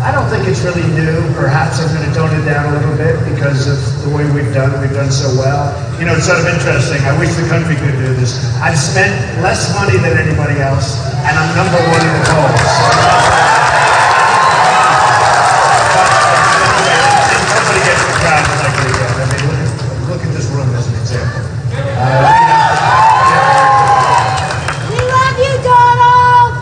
I don't think it's really new. Perhaps I'm going to tone it down a little bit because of the way we've done so well. You know, it's sort of interesting. I wish the country could do this. I've spent less money than anybody else, and I'm #1 in the polls. And nobody gets the crowd like we get. I mean, look at this room as an example. We love you, Donald!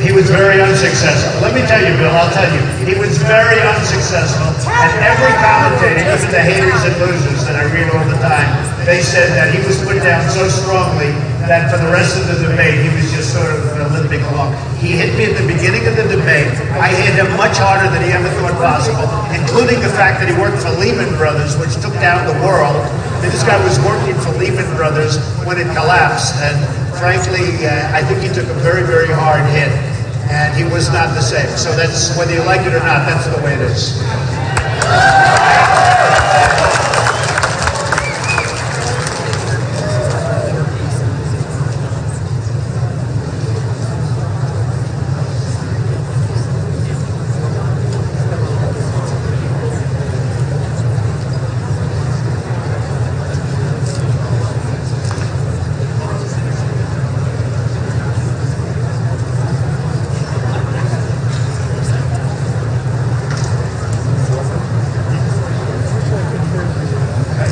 He was very unsuccessful. Let me tell you, Bill, I'll tell you. He was very unsuccessful. And every commentator, even the haters and losers that I read all the time, they said that he was put down so strongly that for the rest of the debate, he was just sort of limping along. He hit me at the beginning of the debate. I hit him much harder than he ever thought possible, including the fact that he worked for Lehman Brothers, which took down the world. And this guy was working for Lehman Brothers when it collapsed. And frankly, I think he took a very, very hard hit. And he was not the same. So that's, whether you like it or not, that's the way it is.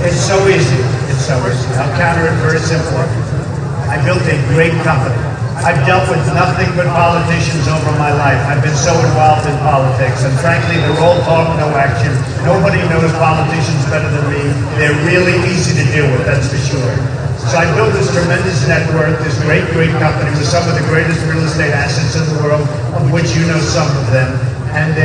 It's so easy. It's so easy. I'll counter it very simply. I built a great company. I've dealt with nothing but politicians over my life. I've been so involved in politics, and frankly, they're all talk, no action. Nobody knows politicians better than me. They're really easy to deal with, that's for sure. So I built this tremendous network, this great, great company with some of the greatest real estate assets in the world, of which you know some of them. And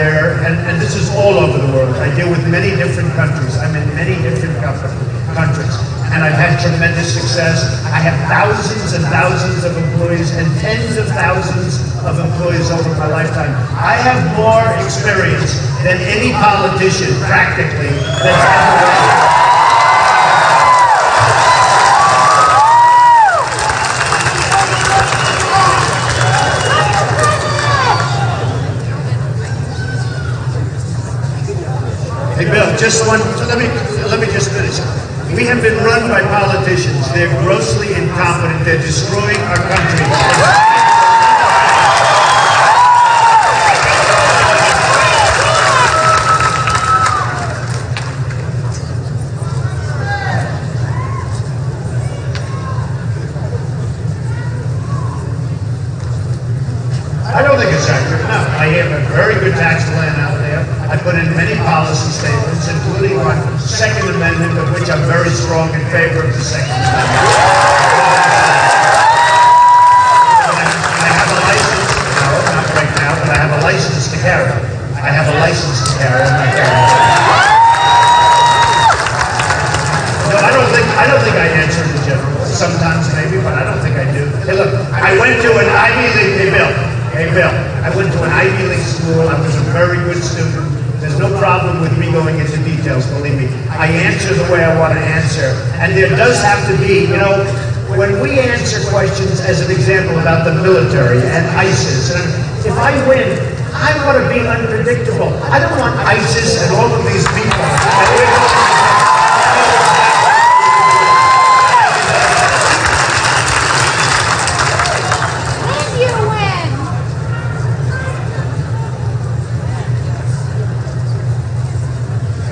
this is all over the world. I deal with many different countries. I'm in many different countries. And I've had tremendous success. I have thousands and thousands of employees and tens of thousands of employees over my lifetime. I have more experience than any politician, practically, that's ever run. Hey Bill, just one, let me just finish. We have been run by politicians. They're grossly incompetent. They're destroying our country. I don't think it's accurate. No, I have a very good tax plan out there. I put in many policy statements, including my Second Amendment, of which I'm very strong in favor of the Second Amendment. I have a license, no, not right now, but I have a license to carry. I have a license to carry, I'm not carrying. No, I don't think I answer the general. Sometimes maybe, but I don't think I do. Hey look, I went to an Ivy League, Hey Bill, I went to an Ivy League school. I was a very good student. There's no problem with me going into details, believe me. I answer the way I want to answer. And there does have to be, you know, when we answer questions, as an example, about the military and ISIS, and if I win, I want to be unpredictable. I don't want ISIS and all of these people.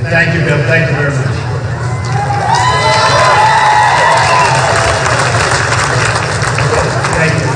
Thank you, Bill. Thank you very much. Thank you.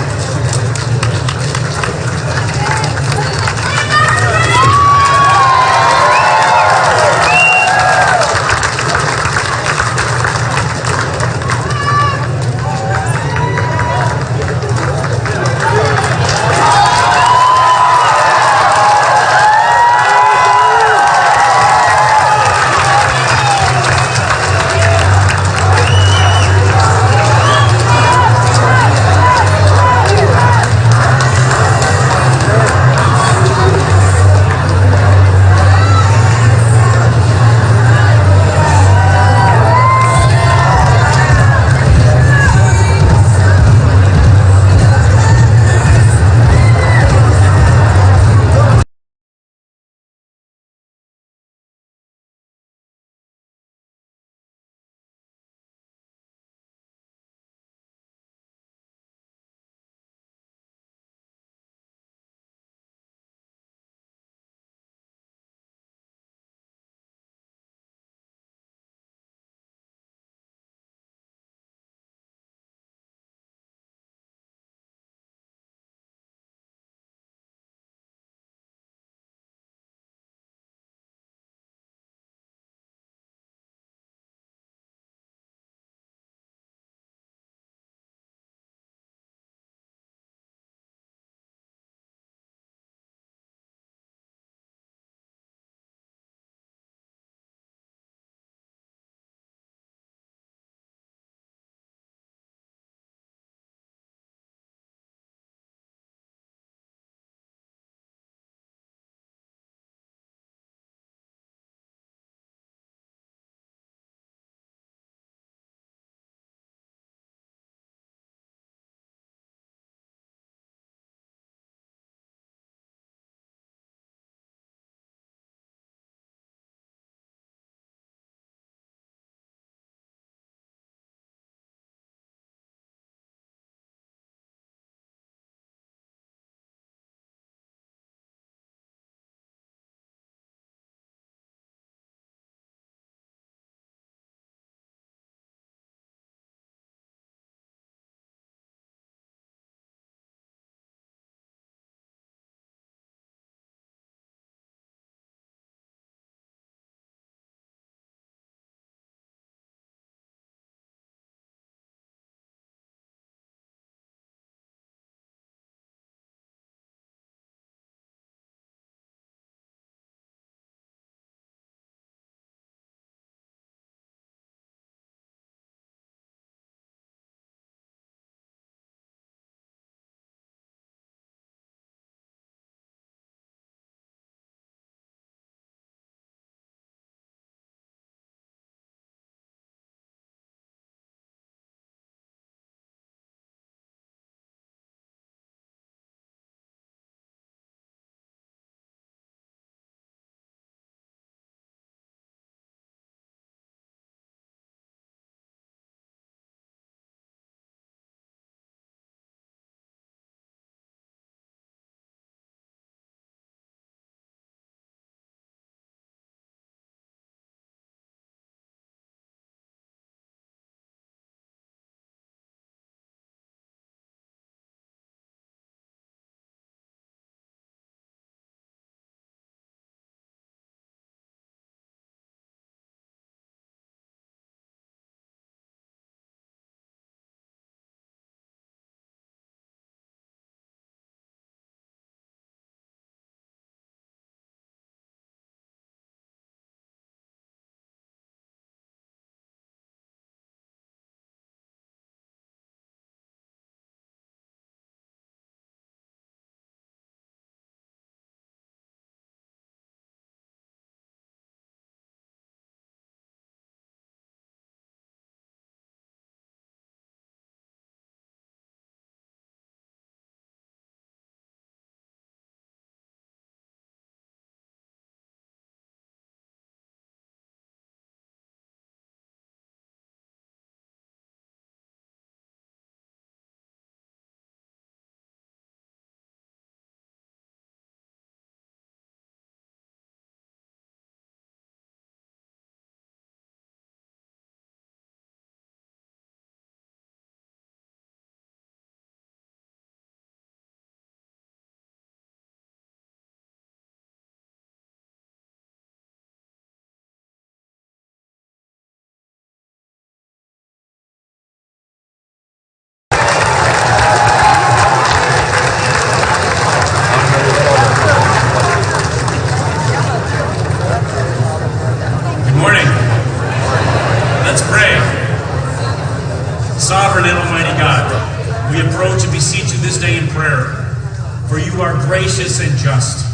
For you are gracious and just,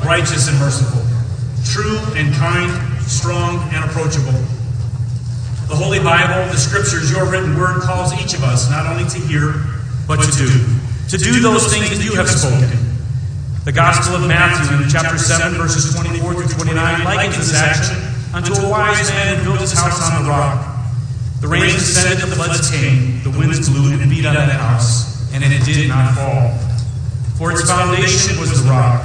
righteous and merciful, true and kind, strong and approachable. The Holy Bible, the Scriptures, your written word calls each of us not only to hear, but to do. To do those things that you have spoken. The Gospel of Matthew in chapter 7, verses 24 through 29 likens this action unto a wise man who built his house on the rock. The rains descended, the floods came, the winds blew and beat on that house, and it did not fall. For its foundation was the rock.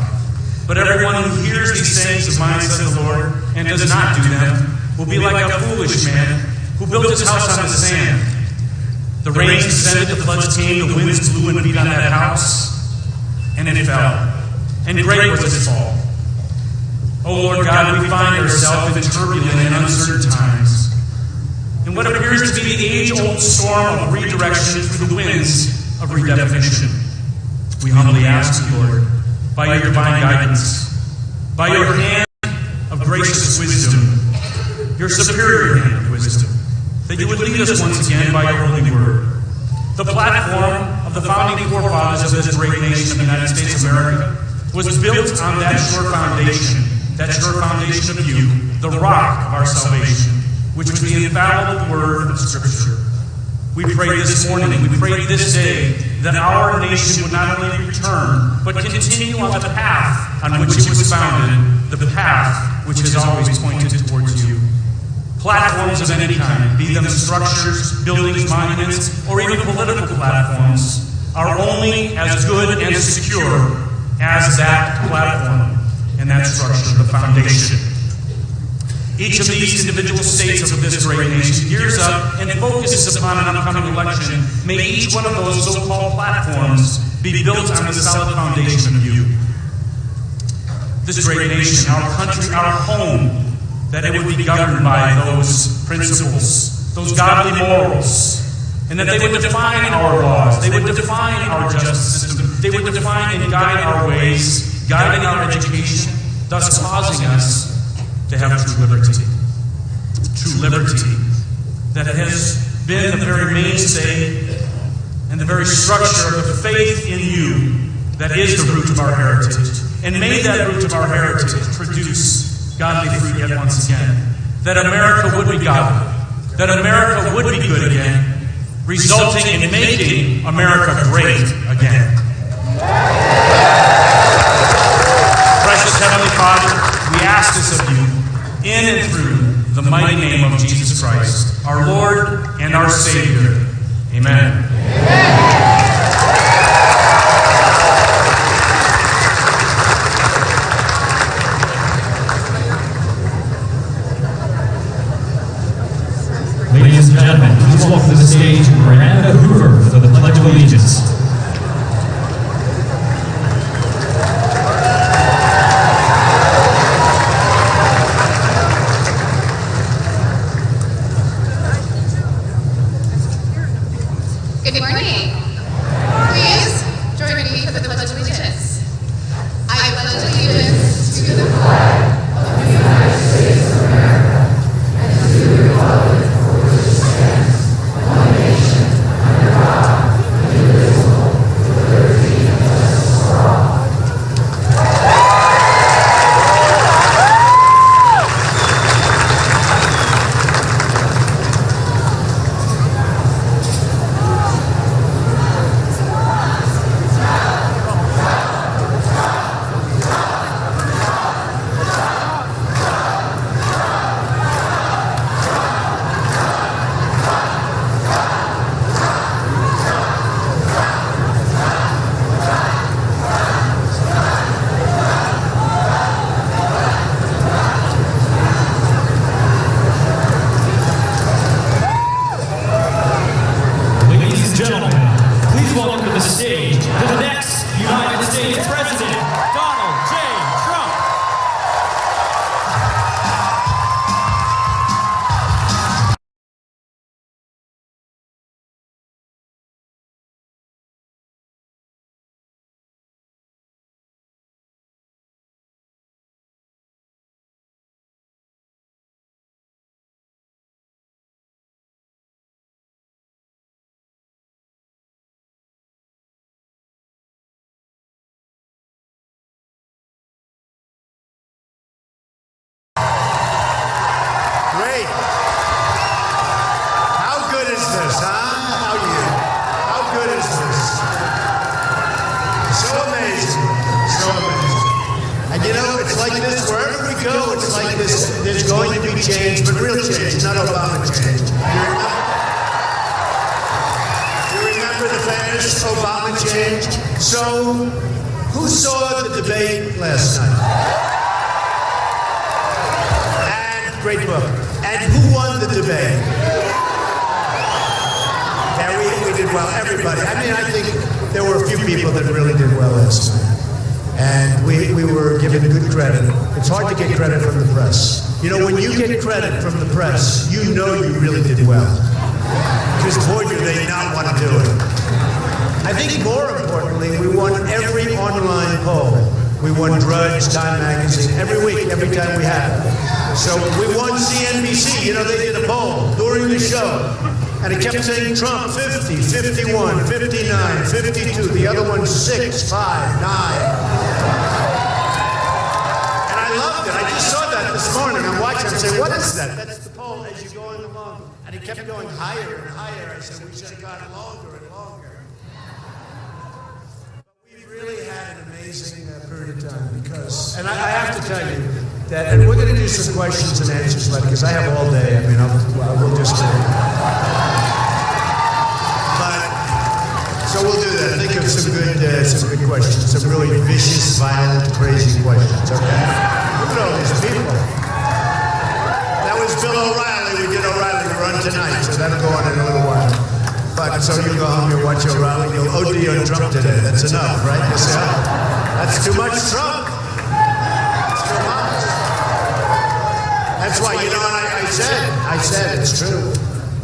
But everyone who hears these sayings of mine, says the Lord, and does not do them, will be like a foolish man who built his house on the sand. The rains descended, the floods came, the winds blew and beat on that house, and it fell. And great was its fall. O Lord God, we find ourselves in turbulent and uncertain times. In what appears to be the age-old storm of redirection through the winds of redefinition, we humbly ask you, Lord, by your divine guidance, by your hand of gracious wisdom, your superior hand of wisdom, that you would lead us once again by your holy word. The platform of the founding forefathers of this great nation of the United States of America was built on that sure foundation of you, the rock of our salvation, which was the infallible word of Scripture. We pray this morning, we pray this day, that our nation would not only return, but continue on the path on which it was founded, the path which has always pointed towards you. Platforms of any kind, be them structures, buildings, monuments, or even political platforms, are only as good and secure as that platform and that structure, the foundation. Each of these individual states of this great nation gears up and focuses upon an upcoming election. May each one of those so-called platforms be built on the solid foundation of you. This great nation, our country, our home, that it would be governed by those principles, those godly morals, and that they would define our laws, they would define our justice system, they would define and guide our ways, guiding our education, thus causing us to have true liberty. True liberty that has been the very mainstay and the very structure of the faith in you that is the root of our heritage. And may that root of our heritage produce godly fruit yet once again. That America would be godly. That America would be good again, resulting in making America great again. Precious Heavenly Father, we ask this of you in and through the mighty name of Jesus Christ, our Lord and our Savior. Amen. Ladies and gentlemen, please welcome to the stage Miranda Hoover for the Pledge of Allegiance. Good morning. Please join me for the Pledge of Allegiance. I pledge allegiance to the flag of the United States of America and to the republic for which it stands, one nation, under God, indivisible, go, it's like this, there's going to be change, but real change, not Obama change. You remember the famous Obama change? So, who saw the debate last night? And, great book. And who won the debate? Yeah, we did well, everybody. I mean, I think there were a few people that really did well last night. And we were given good credit. It's hard to get credit from the press. You know, when you get credit from the press, you know you really did well. Because boy, do they not want to do it. I think more importantly, we won every online poll. We won Drudge, Time Magazine, every week, every time we had it. So we won CNBC. You know, they did a poll during the show. And it kept saying Trump, 50, 51, 59, 52. The other one, 6, 5, 9. And I loved it. I just saw that this morning. I'm watching and say, what is that? That's the poll as you're going along. And it kept going higher and higher. I said, we should have gotten longer and longer. But we've really had an amazing period of time because, and I have to tell you that, and we're going to do some questions and answers later because I have all day. I mean, we'll just So we'll do that. Think of some good questions, some really vicious, violent, crazy questions, okay? Look at all these people. That was Bill O'Reilly. We did O'Reilly run tonight, so that'll go on in a little while. But so you'll go home, you'll watch O'Reilly, you'll OD on Trump today. That's enough, right? You say, oh, that's too much Trump. That's too much. That's why, you know, and I said, it's true.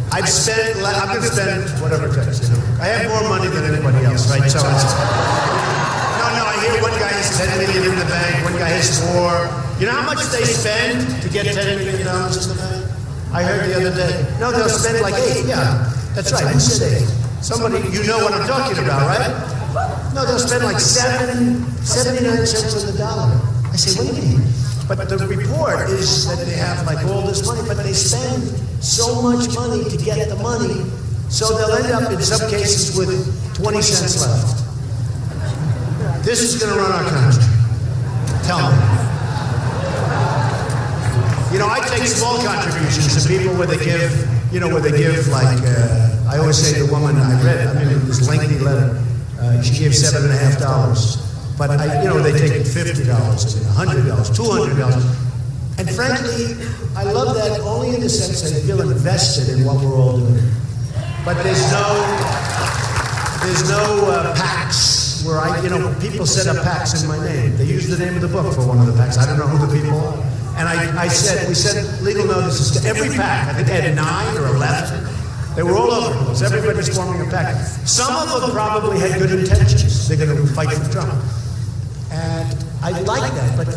I'm going to spend whatever it takes. You know. I have more money than anybody else, right? So it's, no, I hear one guy has 10 million in the bank, one guy has 4. You know how much they spend to get $10 million in the bank? I heard the other day. No, they'll spend like 8. Yeah, that's right. Who said 8? Somebody, you know what I'm talking about, right? No, they'll spend like 79 cents on the dollar. I say, what do you mean? But the report is that they have like all this money, but they spend so much money to get the money, so they'll end up in some cases with 20 cents left. This is going to run our country. Tell me. You know, I take small contributions to people where they give, like, I always say the woman I read, this lengthy letter, she gave $7.50. But they take $50, $100, $200. And frankly, I love that only in the sense that I feel invested in what we're all doing. But there's no PACs where people set up PACs in my name. They use the name of the book for one of the PACs. I don't know who the people are. And we sent legal notices to every PAC. I think they had 9 or 11. They were all over the place. Everybody's forming a PAC. Some of them probably had good intentions. They're going to fight for Trump. And I like that, but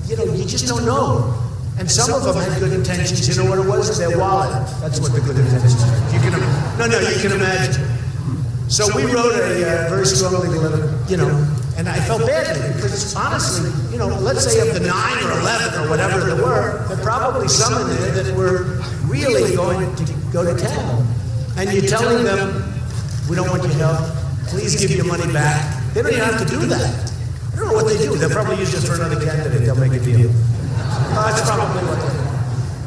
you just don't know. And some of them had good intentions. You know what it was? Their wallet. That's what the good intentions were. You can imagine. So we wrote a very strong legal letter, and I felt badly because honestly, let's say of the 9 or 11 or whatever there were probably some in there that were really going to go to town. And you're telling them, we don't want your help. Please give your money back. They don't even have to do that. I don't know what they do. They'll probably use it for another candidate. They'll make a deal. That's probably what they do.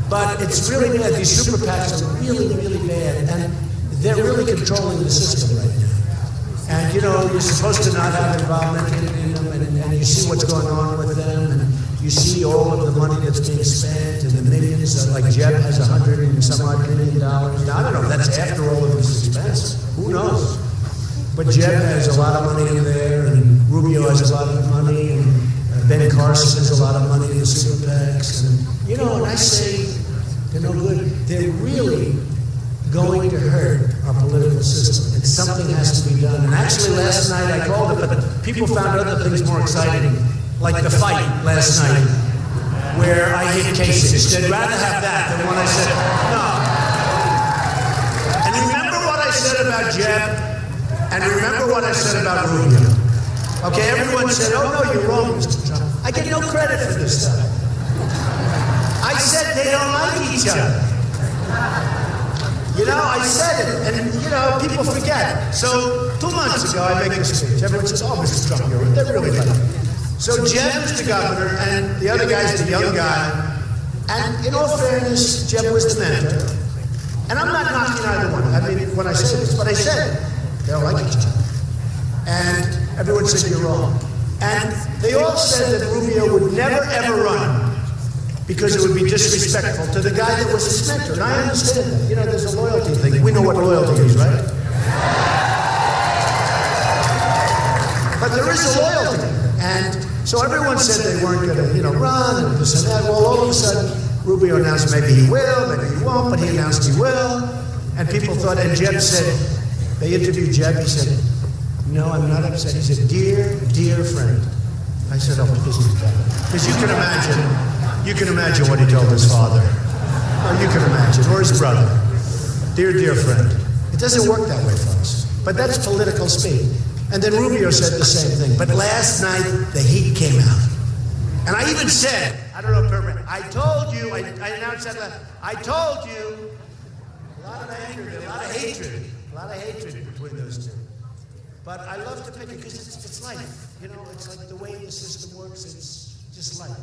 But it's really bad. These super PACs are really, really bad. And they're really controlling the system right now. And, you're supposed to not have involvement in them. And you see what's going on with them. And you see all of the money that's being spent and the millions. Like Jeb has $100 and some odd $1 million. Now, I don't know if that's after all of this expense. Who knows? But Jeb has a lot of money in there, and Rubio has a lot of money, and Ben Carson has a lot of money in the super PACs. And, and I say they're no good. They're really going to hurt our political system, and something has to be done. And actually, last night I called it, but people found other things more exciting, like the fight last night, where I hit Kasich. They'd rather have that than when I said, no. And remember what I said about Jeb? And remember what I said about Rubio. Okay, everyone said, oh no, you're wrong, Mr. Trump. I get no credit for this stuff. I said they don't like each other. I said it, and people forget. So 2 months ago, I make this speech. Everyone says, oh, Mr. Trump, they're really like you. So Jeb is the governor, and the other guy's the young guy. And in all fairness, Jeb was the mentor. And I'm not knocking either one. I mean, when I say this, but I said it. They don't like each other. And everyone said you're wrong. And they all said that Rubio would never ever run because it would be disrespectful to the guy that was his mentor. And I understand that. You know, there's a loyalty thing. We know what loyalty is, right? But there is a loyalty. And so everyone said they weren't going to, run and this and that. Well, all of a sudden, Rubio announced maybe he will, maybe he won't, but he announced he will. And people thought, and Jeb said, they interviewed Jeb, he said, no, I'm not upset. He said, dear friend. I said, oh, isn't it better? Because you can imagine what he told his father. Or you can imagine, or his brother. Dear friend. It doesn't work that way, folks. But that's political speak. And then Rubio said the same thing. But last night, the heat came out. And I even said, I don't know if everybody, I told you, I announced that, I told you, a lot of anger, a lot of hatred between those two. But I love to pick it because it's life. It's like the way the system works, it's just life.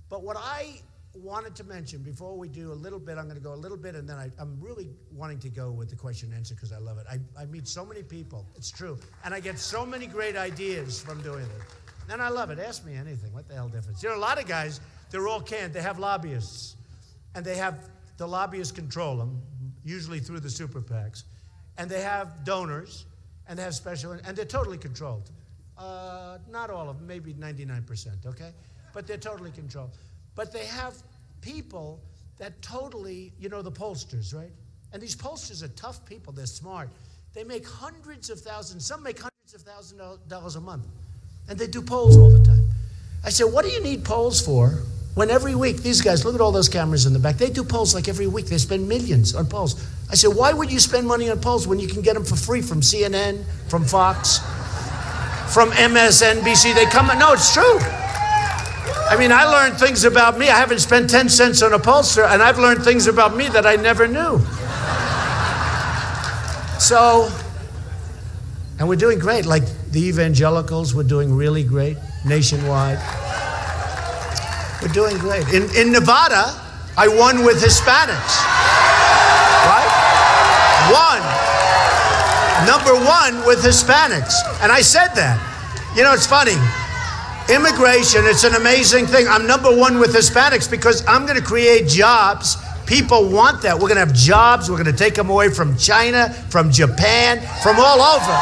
But what I wanted to mention before we do a little bit, I'm going to go a little bit, and then I'm really wanting to go with the question and answer because I love it. I meet so many people, it's true, and I get so many great ideas from doing it. And I love it. Ask me anything. What the hell difference? A lot of guys, they're all canned. They have lobbyists, and the lobbyists control them, usually through the super PACs, and they have donors, and they have special, and they're totally controlled. Not all of them, maybe 99%, okay? But they're totally controlled. But they have people that totally, the pollsters, right? And these pollsters are tough people. They're smart. They make hundreds of thousands. Some make hundreds of thousands of dollars a month. And they do polls all the time. I said, what do you need polls for when every week, these guys, look at all those cameras in the back. They do polls like every week. They spend millions on polls. I said, why would you spend money on polls when you can get them for free from CNN, from Fox, from MSNBC? They come, no, it's true. I mean, I learned things about me. I haven't spent 10 cents on a pollster, and I've learned things about me that I never knew. So, and we're doing great. Like the evangelicals, we're doing really great nationwide. We're doing great. In Nevada, I won with Hispanics. Right? Number one with Hispanics. And I said that. It's funny. Immigration, it's an amazing thing. I'm number one with Hispanics because I'm going to create jobs. People want that. We're going to have jobs. We're going to take them away from China, from Japan, from all over.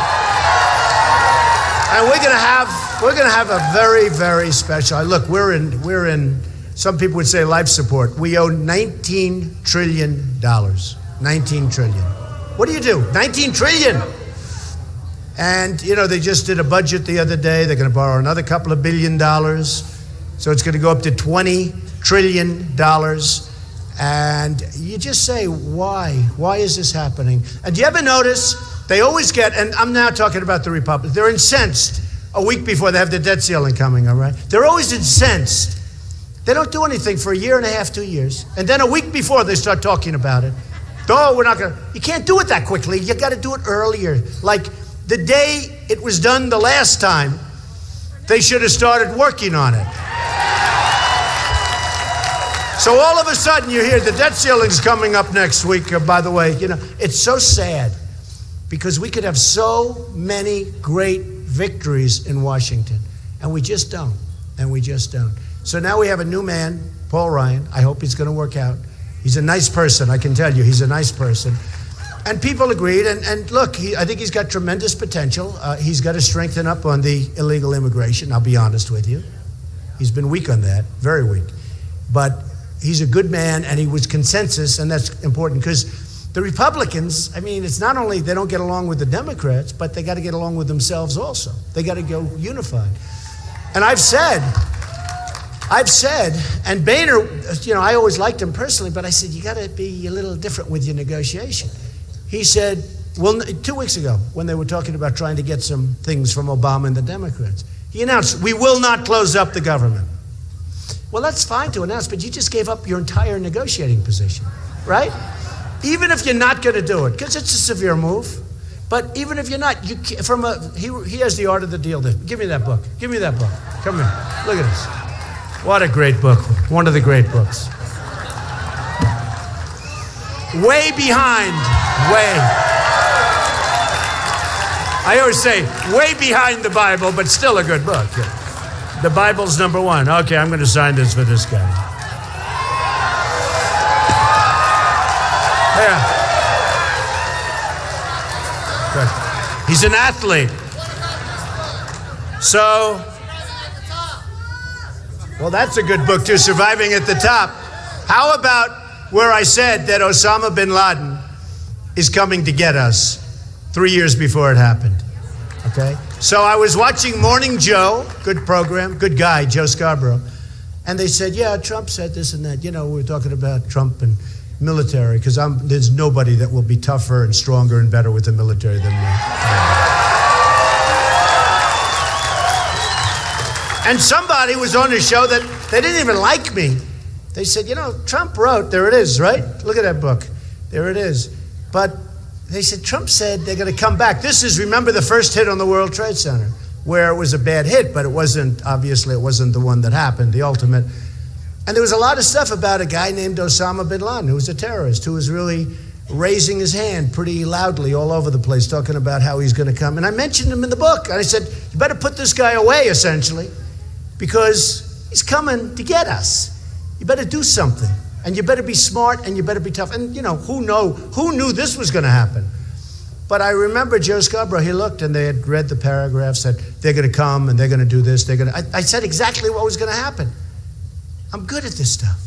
And we're going to have a very, very special. Look, we're in. Some people would say life support. We owe $19 trillion. 19 trillion. What do you do? 19 trillion. And, they just did a budget the other day. They're going to borrow another couple of $1 billion. So it's going to go up to $20 trillion. And you just say, why? Why is this happening? And do you ever notice they always get, and I'm now talking about the Republicans, they're incensed a week before they have the debt ceiling coming, all right? They're always incensed. They don't do anything for a year and a half, 2 years. And then a week before they start talking about it. Oh, we're not going to. You can't do it that quickly. You got to do it earlier. Like, the day it was done the last time, they should have started working on it. So all of a sudden you hear the debt ceiling's coming up next week, by the way. It's so sad because we could have so many great victories in Washington, and we just don't. So now we have a new man, Paul Ryan. I hope he's going to work out. He's a nice person, I can tell you. He's a nice person. And people agreed, and look, I think he's got tremendous potential. He's got to strengthen up on the illegal immigration, I'll be honest with you. He's been weak on that, very weak. But he's a good man, and he was consensus, and that's important, because the Republicans, it's not only they don't get along with the Democrats, but they got to get along with themselves also. They got to go unified. And I've said, and Boehner, I always liked him personally, but I said, you got to be a little different with your negotiation. He said, 2 weeks ago, when they were talking about trying to get some things from Obama and the Democrats, he announced, we will not close up the government. Well, that's fine to announce, but you just gave up your entire negotiating position, right? Even if you're not going to do it, because it's a severe move. But even if you're not, he has The Art of the Deal. Give me that book. Give me that book. Come here. Look at this. What a great book. One of the great books. Way behind. I always say, way behind the Bible, but still a good book. The Bible's number one. Okay, I'm going to sign this for this guy. Yeah. Good. He's an athlete. So, well, that's a good book too, Surviving at the Top. How about where I said that Osama bin Laden is coming to get us 3 years before it happened? Okay? So I was watching Morning Joe, good program, good guy, Joe Scarborough, and they said, yeah, Trump said this and that. You know, we're talking about Trump and military, because there's nobody that will be tougher and stronger and better with the military than me. And somebody was on the show that they didn't even like me. They said, you know, Trump wrote, there it is, right? Look at that book. There it is. But they said, Trump said they're going to come back. This is, remember, the first hit on the World Trade Center, where it was a bad hit, but obviously it wasn't the one that happened, the ultimate. And there was a lot of stuff about a guy named Osama bin Laden, who was a terrorist, who was really raising his hand pretty loudly all over the place, talking about how he's going to come. And I mentioned him in the book. And I said, you better put this guy away, essentially, because he's coming to get us. You better do something. And you better be smart, and you better be tough. And, you know, who knew this was going to happen? But I remember Joe Scarborough, he looked, and they had read the paragraphs that they're going to come, and they're going to do this. I said exactly what was going to happen. I'm good at this stuff.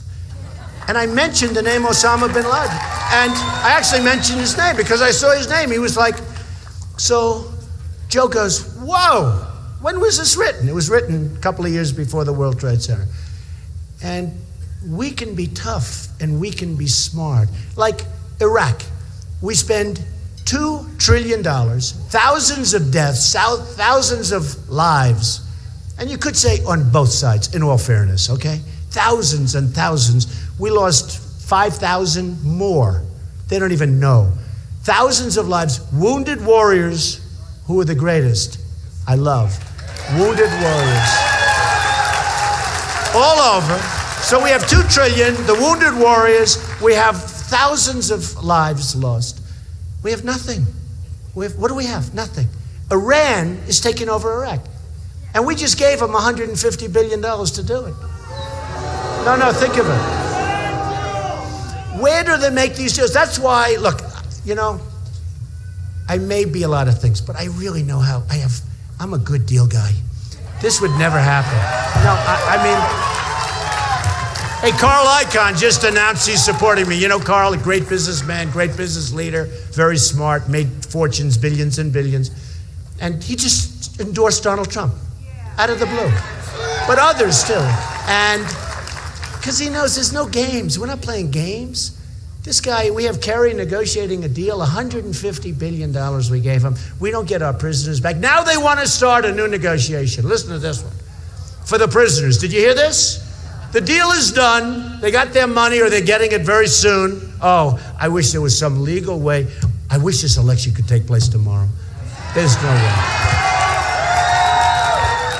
And I mentioned the name Osama bin Laden. And I actually mentioned his name because I saw his name. He was like, so Joe goes, whoa, when was this written? It was written a couple of years before the World Trade Center. And we can be tough and we can be smart. Like Iraq, we spend $2 trillion, thousands of deaths, thousands of lives. And you could say on both sides, in all fairness, okay? Thousands and thousands. We lost 5,000 more. They don't even know. Thousands of lives. Wounded warriors who are the greatest. I love. Wounded warriors. All over. So we have 2 trillion, the wounded warriors. We have thousands of lives lost. We have nothing. What do we have? Nothing. Iran is taking over Iraq. And we just gave them $150 billion to do it. No, think of it. Where do they make these deals? That's why, look, you know, I may be a lot of things, but I really know how. I'm a good deal guy. This would never happen. No, hey, Carl Icahn just announced he's supporting me. You know Carl, a great businessman, great business leader, very smart, made fortunes, billions and billions. And he just endorsed Donald Trump out of the blue. But others too. And because he knows there's no games. We're not playing games. This guy, we have Kerry negotiating a deal, $150 billion we gave him. We don't get our prisoners back. Now they want to start a new negotiation. Listen to this one. For the prisoners. Did you hear this? The deal is done. They got their money, or they're getting it very soon. Oh, I wish there was some legal way. I wish this election could take place tomorrow. There's no way.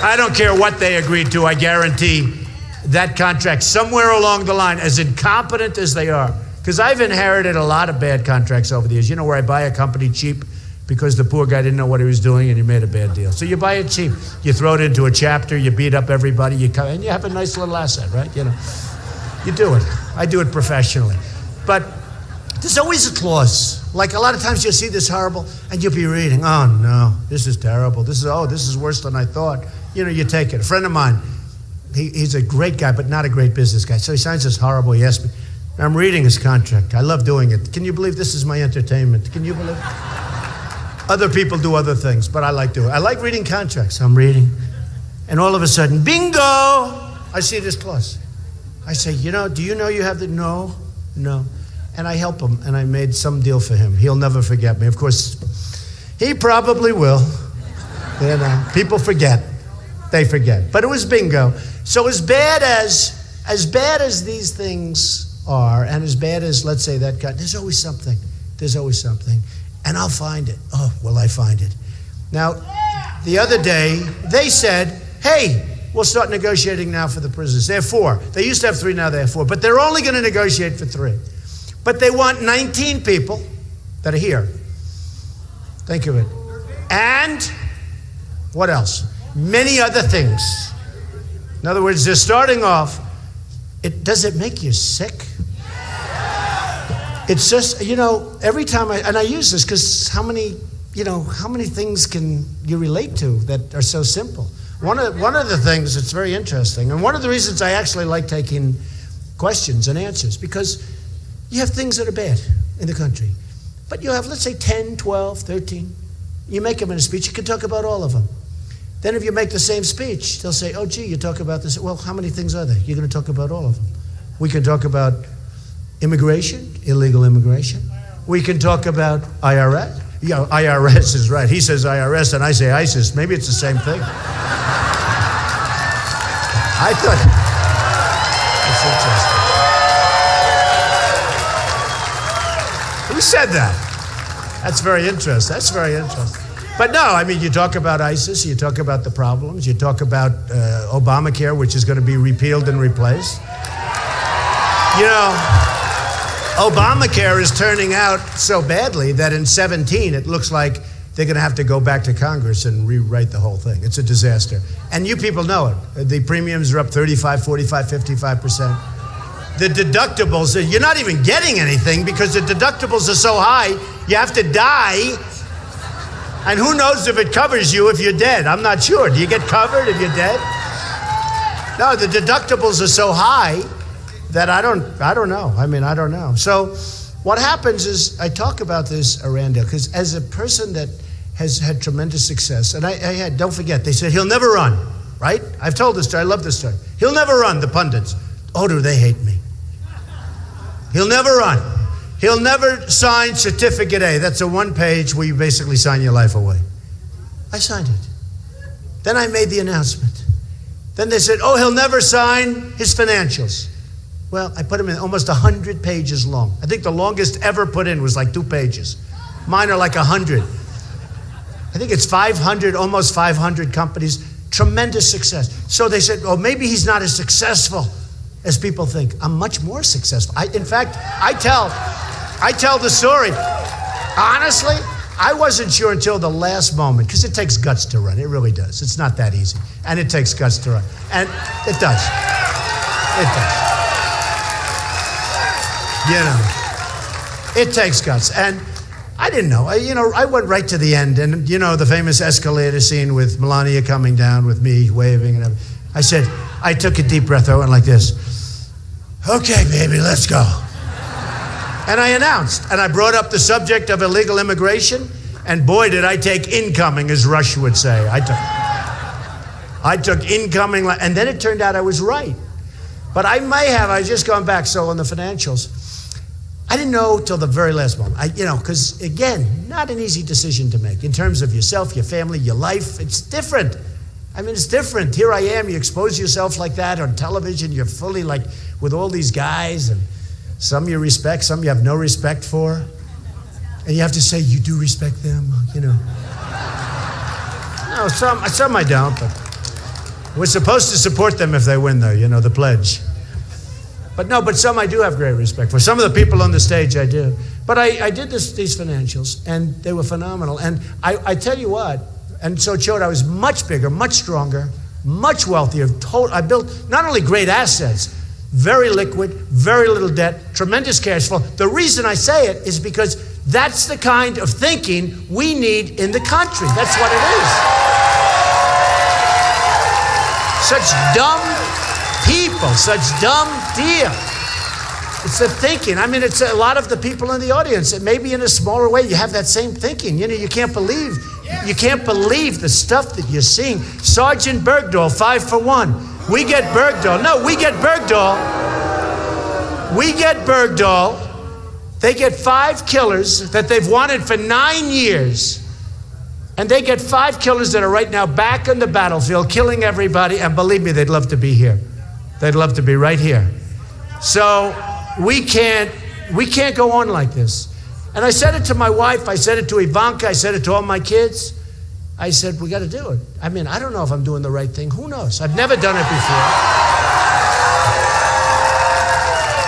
I don't care what they agreed to. I guarantee that contract somewhere along the line, as incompetent as they are, because I've inherited a lot of bad contracts over the years. You know, where I buy a company cheap because the poor guy didn't know what he was doing and he made a bad deal. So you buy it cheap. You throw it into a chapter, you beat up everybody, and you have a nice little asset, right? You know, you do it. I do it professionally. But there's always a clause. Like a lot of times you'll see this horrible, and you'll be reading, oh no, this is terrible. This is worse than I thought. You know, you take it. A friend of mine, he's a great guy, but not a great business guy. So he signs this horrible, he asked me, I'm reading his contract. I love doing it. Can you believe this is my entertainment? Can you believe it? Other people do other things, but I like doing it. I like reading contracts. I'm reading, and all of a sudden, bingo, I see this clause. I say, do you know you have the, no. And I help him, and I made some deal for him. He'll never forget me. Of course, he probably will. You know, people forget. They forget. But it was bingo. So as bad as these things are, and as bad as, let's say, that guy, there's always something. There's always something. and I'll find it. Oh, will I find it? Now, the other day, they said, hey, we'll start negotiating now for the prisoners. There are 4. They used to have 3, now they have 4. But they're only going to negotiate for 3. But they want 19 people that are here. Think of it. And what else? Many other things. In other words, they're starting off. Does it make you sick? It's just, every time I use this because how many things can you relate to that are so simple? One of the things that's very interesting, and one of the reasons I actually like taking questions and answers, because you have things that are bad in the country. But you have, let's say, 10, 12, 13. You make them in a speech, you can talk about all of them. Then if you make the same speech, they'll say, oh, gee, you talk about this. Well, how many things are there? You're going to talk about all of them. We can talk about immigration, illegal immigration. We can talk about IRS. Yeah, IRS is right. He says IRS and I say ISIS. Maybe it's the same thing. I thought, that's interesting. Who said that? That's very interesting. That's very interesting. But no, I mean, you talk about ISIS, you talk about the problems, you talk about Obamacare, which is going to be repealed and replaced. Obamacare is turning out so badly that in 17, it looks like they're going to have to go back to Congress and rewrite the whole thing. It's a disaster. And you people know it. The premiums are up 35, 45, 55%. The deductibles, you're not even getting anything because the deductibles are so high, you have to die. And who knows if it covers you if you're dead? I'm not sure. Do you get covered if you're dead? No, the deductibles are so high that I don't know. I mean, I don't know. So what happens is, I talk about this, Aranda, because as a person that has had tremendous success, and I had, don't forget, they said, he'll never run, right? I've told this story, I love this story. He'll never run, the pundits. Oh, do they hate me? He'll never run. He'll never sign Certificate A. That's a 1-page where you basically sign your life away. I signed it. Then I made the announcement. Then they said, oh, he'll never sign his financials. Well, I put them in almost 100 pages long. I think the longest ever put in was like 2 pages. Mine are like 100. I think it's 500, almost 500 companies. Tremendous success. So they said, oh, maybe he's not as successful as people think. I'm much more successful. In fact, I tell the story. Honestly, I wasn't sure until the last moment, because it takes guts to run. It really does. It's not that easy. And it takes guts to run. And it does. It does. It takes guts. And I didn't know. I went right to the end. And, the famous escalator scene with Melania coming down with me waving and everything. I said, I took a deep breath. I went like this. Okay, baby, let's go. And I announced, and I brought up the subject of illegal immigration, and boy, did I take incoming, as Rush would say. I took incoming, and then it turned out I was right. But I just gone back, so on the financials, I didn't know till the very last moment. Because again, not an easy decision to make in terms of yourself, your family, your life. It's different. I mean, it's different. Here I am, you expose yourself like that on television, you're fully like with all these guys, and some you respect, some you have no respect for. And you have to say, you do respect them, No, some I don't, but we're supposed to support them if they win, though, the pledge. But some I do have great respect for. Some of the people on the stage I do. But I did these financials, and they were phenomenal. And I tell you what, and so it showed I was much bigger, much stronger, much wealthier. I built not only great assets, very liquid, very little debt, tremendous cash flow. The reason I say it is because that's the kind of thinking we need in the country. That's what it is. Such dumb people, such dumb deal. It's the thinking. I mean, it's a lot of the people in the audience. And maybe in a smaller way, you have that same thinking. You can't believe the stuff that you're seeing. Sergeant Bergdahl, 5 for 1. We get Bergdahl. No, we get Bergdahl. We get Bergdahl. They get 5 killers that they've wanted for 9 years. And they get 5 killers that are right now back on the battlefield, killing everybody. And believe me, they'd love to be here. They'd love to be right here. So we can't go on like this. And I said it to my wife, I said it to Ivanka, I said it to all my kids. I said, we got to do it. I mean, I don't know if I'm doing the right thing. Who knows? I've never done it before.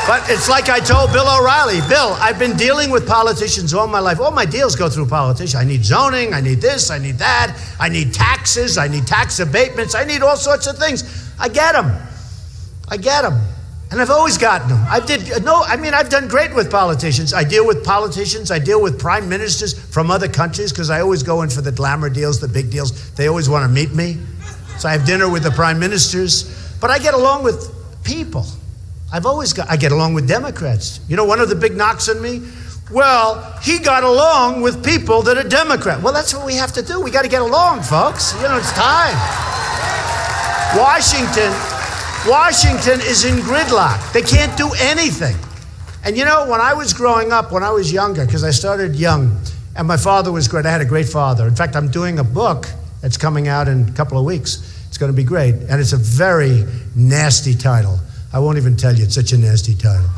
But it's like I told Bill O'Reilly, Bill, I've been dealing with politicians all my life. All my deals go through politicians. I need zoning, I need this, I need that, I need taxes, I need tax abatements, I need all sorts of things. I get them. And I've always gotten them. I've done great with politicians. I deal with politicians, I deal with prime ministers from other countries because I always go in for the glamour deals, the big deals. They always want to meet me. So I have dinner with the prime ministers. But I get along with people. I get along with Democrats. You know, one of the big knocks on me? Well, he got along with people that are Democrat. Well, that's what we have to do. We got to get along, folks. You know, it's time. Washington is in gridlock. They can't do anything. And you know, when I was growing up, when I was younger, because I started young, and my father was great. I had a great father. In fact, I'm doing a book that's coming out in a couple of weeks. It's going to be great. And it's a very nasty title. I won't even tell you, it's such a nasty title.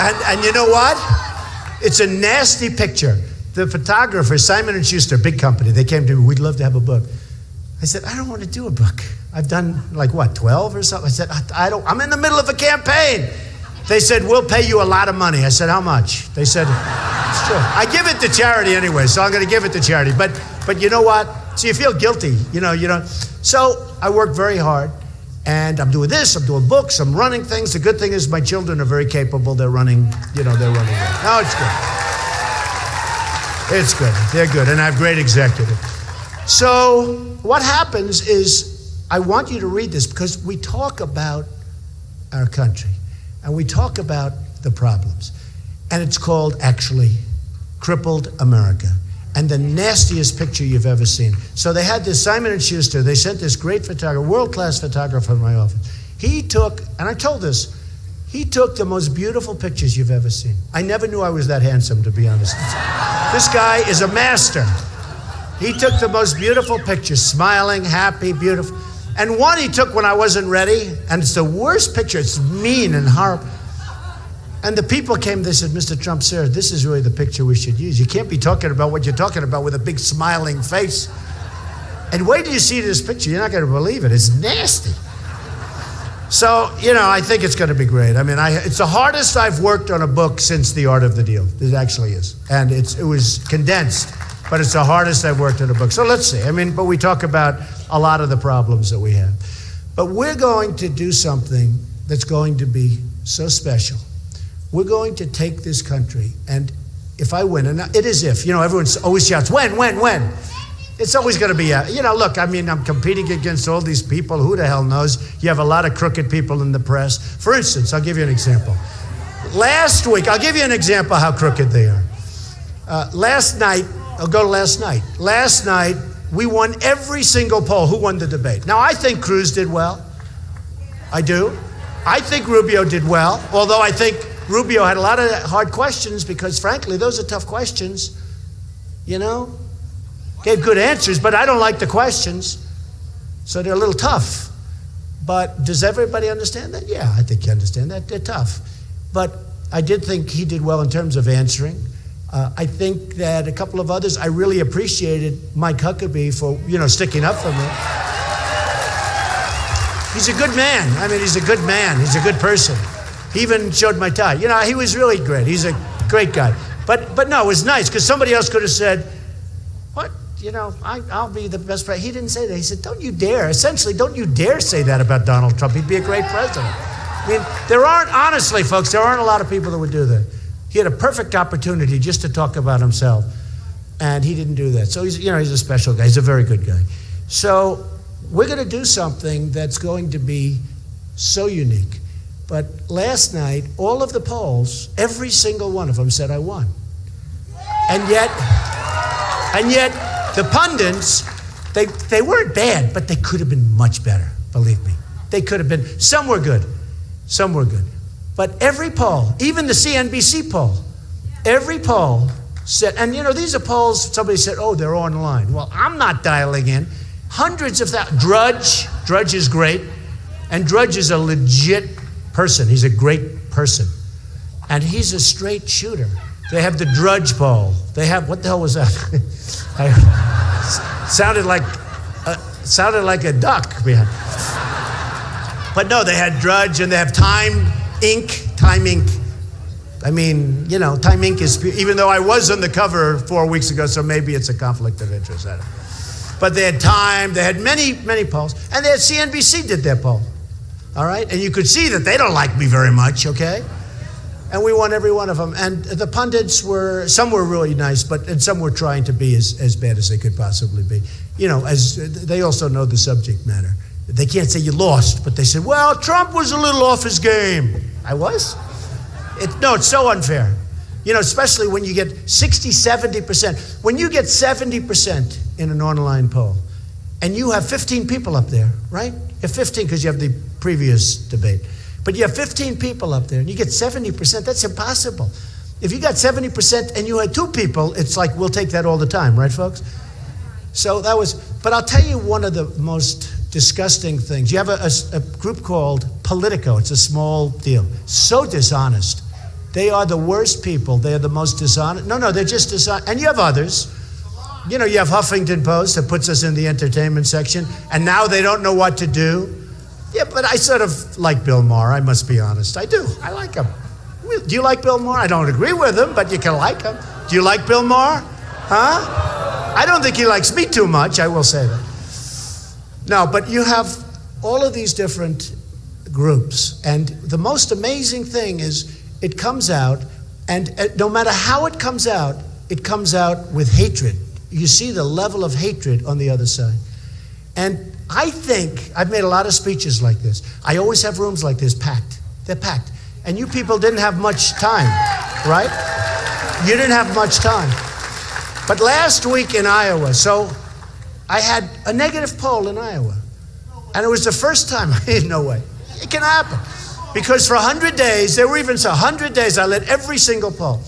And you know what? It's a nasty picture. The photographer, Simon & Schuster, big company, they came to me, we'd love to have a book. I said, I don't want to do a book. I've done 12 or something. I said, I'm in the middle of a campaign. They said, we'll pay you a lot of money. I said, how much? They said, it's true. I give it to charity anyway, so I'm going to give it to charity. But you know what? So you feel guilty, you know. So I worked very hard. And I'm doing this, I'm doing books, I'm running things. The good thing is my children are very capable. They're running. No, it's good. It's good. They're good. And I have great executives. So what happens is I want you to read this because we talk about our country and we talk about the problems. And it's called, actually, Crippled America. And the nastiest picture you've ever seen. So they had this Simon & Schuster, they sent this great photographer, world-class photographer in my office. He took, and I told this, he took the most beautiful pictures you've ever seen. I never knew I was that handsome, to be honest. This guy is a master. He took the most beautiful pictures, smiling, happy, beautiful. And one he took when I wasn't ready, and it's the worst picture. It's mean and horrible. And the people came, they said, Mr. Trump, sir, this is really the picture we should use. You can't be talking about what you're talking about with a big smiling face. And wait till you see this picture. You're not going to believe it. It's nasty. So, I think it's going to be great. I mean, it's the hardest I've worked on a book since The Art of the Deal. It actually is. And it was condensed, but it's the hardest I've worked on a book. So let's see. But we talk about a lot of the problems that we have. But we're going to do something that's going to be so special. We're going to take this country, and if I win, and it is if, everyone always shouts, when? It's always going to be look, I'm competing against all these people. Who the hell knows? You have a lot of crooked people in the press. For instance, I'll give you an example. Last week, I'll give you an example how crooked they are. Last night, I'll go to last night. Last night, we won every single poll. Who won the debate? Now, I think Cruz did well. I do. I think Rubio did well, although I think Rubio had a lot of hard questions because, frankly, those are tough questions, Gave good answers, but I don't like the questions, so they're a little tough. But does everybody understand that? Yeah, I think you understand that. They're tough. But I did think he did well in terms of answering. I think that a couple of others, I really appreciated Mike Huckabee for, sticking up for me. He's a good man. He's a good man. He's a good person. He even showed my tie. He was really great. He's a great guy. But no, it was nice because somebody else could have said, what? I'll be the best president. He didn't say that. He said, don't you dare. Essentially, don't you dare say that about Donald Trump. He'd be a great president. Honestly, folks, there aren't a lot of people that would do that. He had a perfect opportunity just to talk about himself, and he didn't do that. So he's a special guy. He's a very good guy. So we're going to do something that's going to be so unique. But last night, all of the polls, every single one of them said I won. And yet the pundits, they weren't bad, but they could have been much better, believe me. They could have been, some were good. But every poll, even the CNBC poll, every poll said, and these are polls, somebody said, oh, they're online. Well, I'm not dialing in. Hundreds of thousands. Drudge is great, and Drudge is a legit person. He's a great person. And he's a straight shooter. They have the Drudge poll. They have, what the hell was that? sounded like a duck behind. But no, they had Drudge, and they have Time Inc. Time Inc. I mean, you know, Time Inc. is, even though I was on the cover 4 weeks ago, so maybe it's a conflict of interest. I don't know. But they had Time, they had many, many polls, and they had CNBC did their poll. All right? And you could see that they don't like me very much, okay? And we won every one of them. And the pundits some were really nice, and some were trying to be as bad as they could possibly be. You know, as they also know the subject matter. They can't say you lost, but they said, well, Trump was a little off his game. I was? No, it's so unfair. You know, especially when you get 60, 70%. When you get 70% in an online poll, and you have 15 people up there, right? You have 15 because you have the previous debate. But you have 15 people up there, and you get 70%, that's impossible. If you got 70% and you had 2 people, it's like, we'll take that all the time, right, folks? So that was, but I'll tell you one of the most disgusting things. You have a group called Politico. It's a small deal. So dishonest. They are the worst people. They are the most dishonest. No, they're just dishonest. And you have others. You know, you have Huffington Post that puts us in the entertainment section, and now they don't know what to do. Yeah, but I sort of like Bill Maher, I must be honest. I do. I like him. Do you like Bill Maher? I don't agree with him, but you can like him. Do you like Bill Maher? Huh? I don't think he likes me too much, I will say that. No, but you have all of these different groups, and the most amazing thing is it comes out, and no matter how it comes out with hatred. You see the level of hatred on the other side. And I think, I've made a lot of speeches like this. I always have rooms like this packed. They're packed. And you people didn't have much time, right? You didn't have much time. But last week in Iowa, so I had a negative poll in Iowa. And it was the first time, no way. It can happen. Because for 100 days, there were even 100 days, I led every single poll.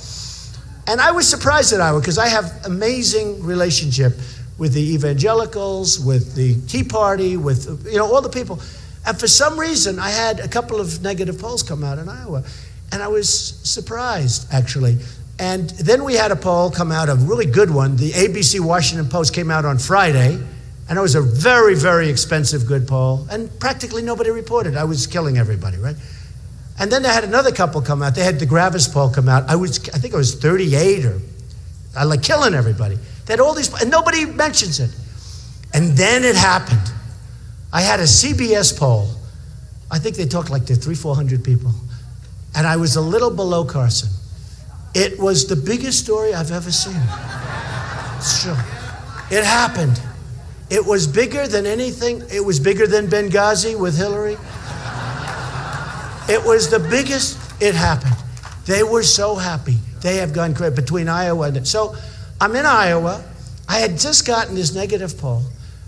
And I was surprised at Iowa because I have amazing relationship with the evangelicals, with the Tea Party, with, you know, all the people. And for some reason, I had a couple of negative polls come out in Iowa. And I was surprised, actually. And then we had a poll come out, a really good one. The ABC Washington Post came out on Friday. And it was a very, very expensive good poll. And practically nobody reported. I was killing everybody, right? And then they had another couple come out. They had the Gravis poll come out. I think it was 38 or I like killing everybody. They had all these, and nobody mentions it. And then it happened. I had a CBS poll. I think they talked like to 300-400 people. And I was a little below Carson. It was the biggest story I've ever seen. It's true. It happened. It was bigger than anything. It was bigger than Benghazi with Hillary. It was the biggest. It happened. They were so happy. They have gone crazy between Iowa and so I'm in Iowa. I had just gotten this negative poll.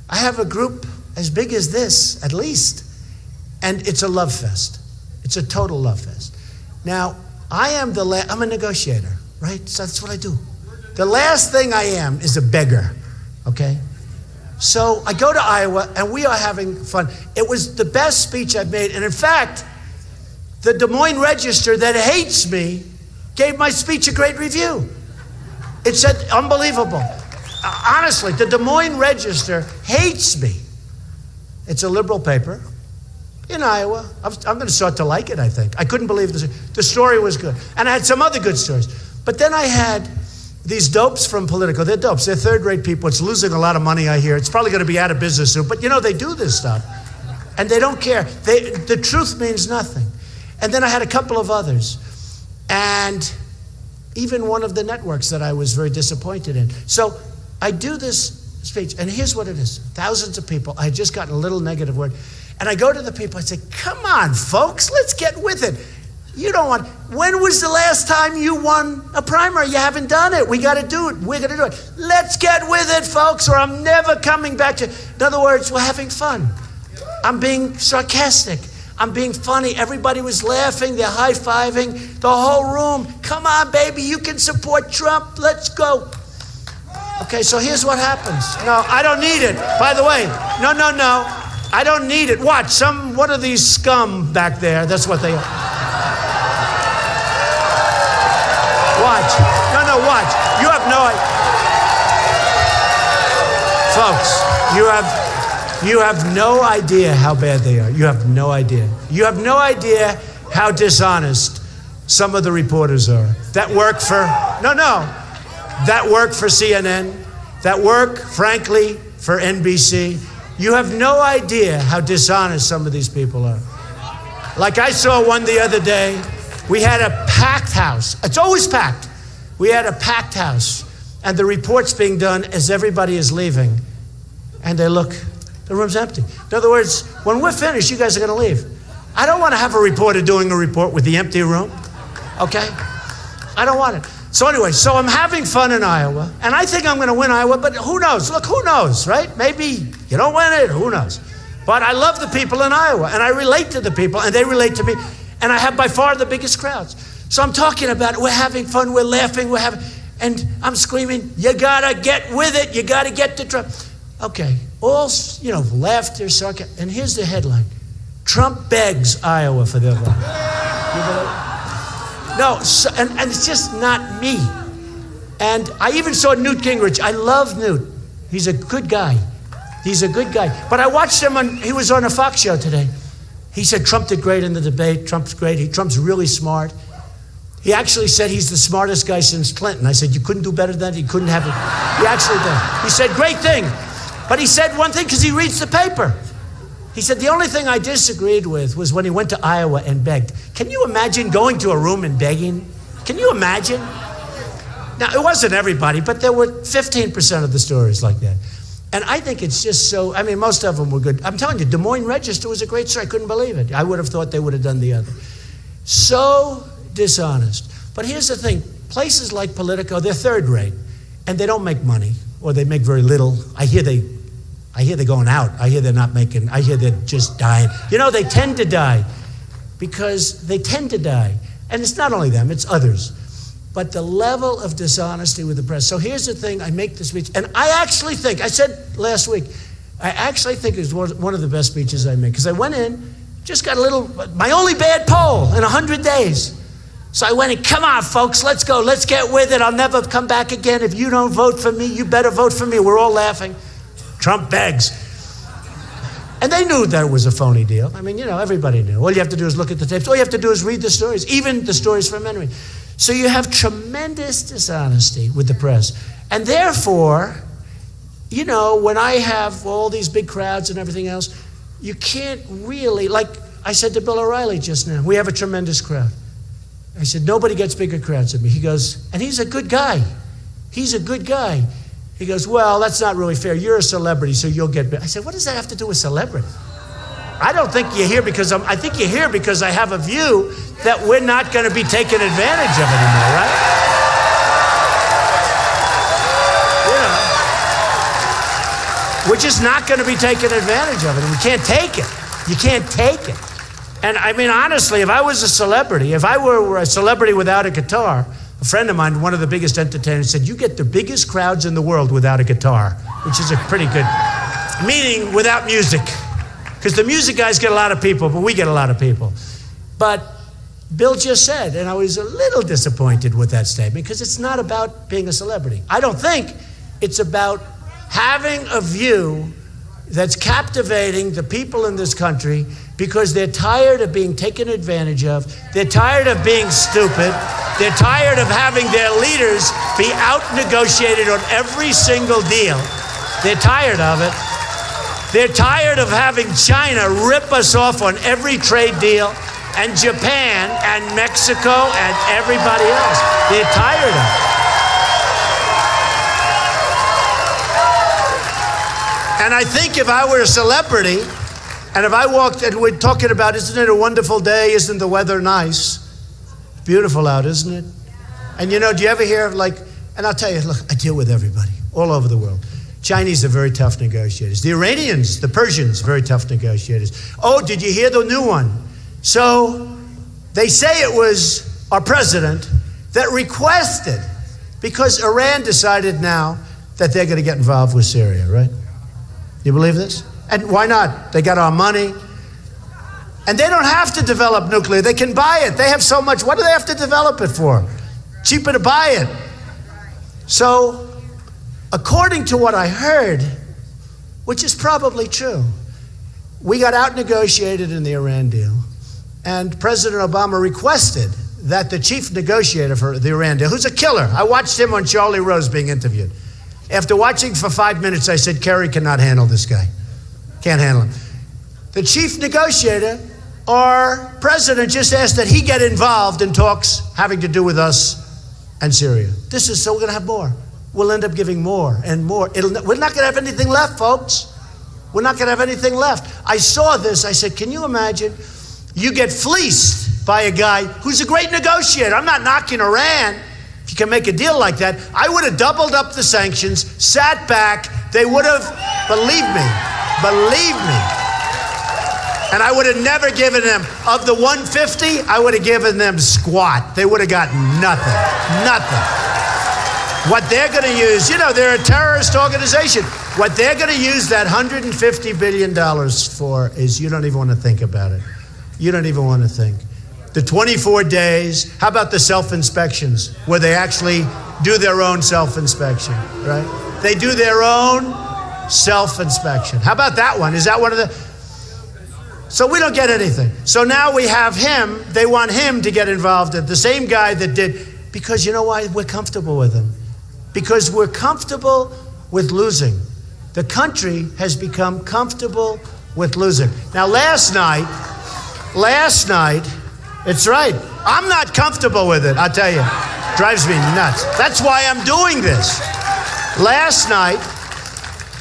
I have a group as big as this, at least, and it's a love fest. It's a total love fest. Now, I'm a negotiator, right? So that's what I do. The last thing I am is a beggar, okay? So I go to Iowa, and we are having fun. It was the best speech I've made, and in fact, the Des Moines Register that hates me gave my speech a great review. It said, unbelievable. Honestly, the Des Moines Register hates me. It's a liberal paper in Iowa. I'm going to start to like it, I think. I couldn't believe the story was good. And I had some other good stories. But then I had these dopes from Politico. They're dopes. They're third-rate people. It's losing a lot of money, I hear. It's probably going to be out of business soon. But, you know, they do this stuff. And they don't care. The truth means nothing. And then I had a couple of others. And even one of the networks that I was very disappointed in. So I do this speech, and here's what it is. Thousands of people. I had just gotten a little negative word. And I go to the people, I say, come on, folks, let's get with it. You don't want, when was the last time you won a primary? You haven't done it. We got to do it. We're going to do it. Let's get with it, folks, or I'm never coming back to, in other words, we're having fun. I'm being sarcastic. I'm being funny. Everybody was laughing. They're high-fiving. The whole room. Come on, baby. You can support Trump. Let's go. Okay, so here's what happens. No, I don't need it. By the way, no. I don't need it. Watch. What are these scum back there? That's what they are. Watch. watch. You have no idea. Folks, you have no idea how bad they are. You have no idea. You have no idea how dishonest some of the reporters are. That work for CNN, that work, frankly, for NBC. You have no idea how dishonest some of these people are. Like I saw one the other day. We had a packed house. It's always packed. We had a packed house, and the report's being done as everybody is leaving. And they look, the room's empty. In other words, when we're finished, you guys are going to leave. I don't want to have a reporter doing a report with the empty room, okay? I don't want it. So anyway, so I'm having fun in Iowa, and I think I'm going to win Iowa, but who knows? Look, who knows, right? Maybe you don't win it, who knows? But I love the people in Iowa, and I relate to the people, and they relate to me, and I have by far the biggest crowds. So I'm talking about it. We're having fun, we're laughing, and I'm screaming, you got to get with it, you got to get to Trump. Okay, all, laughter, sarcasm, and here's the headline. Trump begs Iowa for their vote. No, and it's just not me. And I even saw Newt Gingrich. I love Newt. He's a good guy. But I watched him he was on a Fox show today. He said Trump did great in the debate. Trump's great. Trump's really smart. He actually said he's the smartest guy since Clinton. I said, you couldn't do better than that? He couldn't have it. He actually did. He said, great thing. But he said one thing because he reads the paper. He said, the only thing I disagreed with was when he went to Iowa and begged. Can you imagine going to a room and begging? Can you imagine? Now, it wasn't everybody, but there were 15% of the stories like that. And I think it's just so, most of them were good. I'm telling you, Des Moines Register was a great story. I couldn't believe it. I would have thought they would have done the other. So dishonest. But here's the thing. Places like Politico, they're third rate, and they don't make money, or they make very little. I hear they're going out. I hear they're just dying. They tend to die because they tend to die. And it's not only them, it's others. But the level of dishonesty with the press. So here's the thing, I make the speech, and I actually think, I said last week, I actually think it's one of the best speeches I make. Because I went in, just got my only bad poll in 100 days. So I went in, come on, folks, let's go, let's get with it. I'll never come back again. If you don't vote for me, you better vote for me. We're all laughing. Trump begs. And they knew that it was a phony deal. Everybody knew. All you have to do is look at the tapes. All you have to do is read the stories, even the stories from Henry. So you have tremendous dishonesty with the press. And therefore, when I have all these big crowds and everything else, you can't really, like I said to Bill O'Reilly just now, we have a tremendous crowd. I said, nobody gets bigger crowds than me. He goes, and he's a good guy. He's a good guy. He goes, well, that's not really fair. You're a celebrity, so you'll get big. I said, what does that have to do with celebrity? I don't think you're here because I think you're here because I have a view that we're not going to be taken advantage of anymore, right? We're just not going to be taken advantage of it. We can't take it. You can't take it. And honestly, if I was a celebrity, if I were a celebrity without a guitar, a friend of mine, one of the biggest entertainers, said, you get the biggest crowds in the world without a guitar, which is a pretty good, meaning without music. Because the music guys get a lot of people, but we get a lot of people. But Bill just said, and I was a little disappointed with that statement, because it's not about being a celebrity. I don't think it's about having a view that's captivating the people in this country because they're tired of being taken advantage of. They're tired of being stupid. They're tired of having their leaders be out-negotiated on every single deal. They're tired of it. They're tired of having China rip us off on every trade deal, and Japan and Mexico and everybody else. They're tired of it. And I think if I were a celebrity, and if I walked and we're talking about, isn't it a wonderful day? Isn't the weather nice? Beautiful out, isn't it? And do you ever hear and I'll tell you, look, I deal with everybody all over the world. Chinese are very tough negotiators. The Iranians, the Persians, very tough negotiators. Oh, did you hear the new one? So they say it was our president that requested, because Iran decided now that they're going to get involved with Syria, right? You believe this? And why not? They got our money. And they don't have to develop nuclear. They can buy it. They have so much. What do they have to develop it for? Cheaper to buy it. So, according to what I heard, which is probably true, we got out-negotiated in the Iran deal, and President Obama requested that the chief negotiator for the Iran deal, who's a killer, I watched him on Charlie Rose being interviewed. After watching for 5 minutes, I said, Kerry cannot handle this guy. Can't handle him. The chief negotiator, our president, just asked that he get involved in talks having to do with us and Syria. So we're going to have more. We'll end up giving more and more. We're not going to have anything left, folks. We're not going to have anything left. I saw this. I said, can you imagine? You get fleeced by a guy who's a great negotiator. I'm not knocking Iran. If you can make a deal like that, I would have doubled up the sanctions, sat back. They would have, believe me, and I would have never given them, of the 150, I would have given them squat. They would have gotten nothing. What they're going to use, they're a terrorist organization. What they're going to use that $150 billion for is, you don't even want to think about it. You don't even want to think. The 24 days, how about the self-inspections, where they actually do their own self-inspection, right? They do their own self-inspection. How about that one? Is that one of the... So we don't get anything. So now we have him, they want him to get involved, the same guy that did, because you know why? We're comfortable with him. Because we're comfortable with losing. The country has become comfortable with losing. Now last night, it's right. I'm not comfortable with it, I'll tell you. Drives me nuts. That's why I'm doing this. Last night,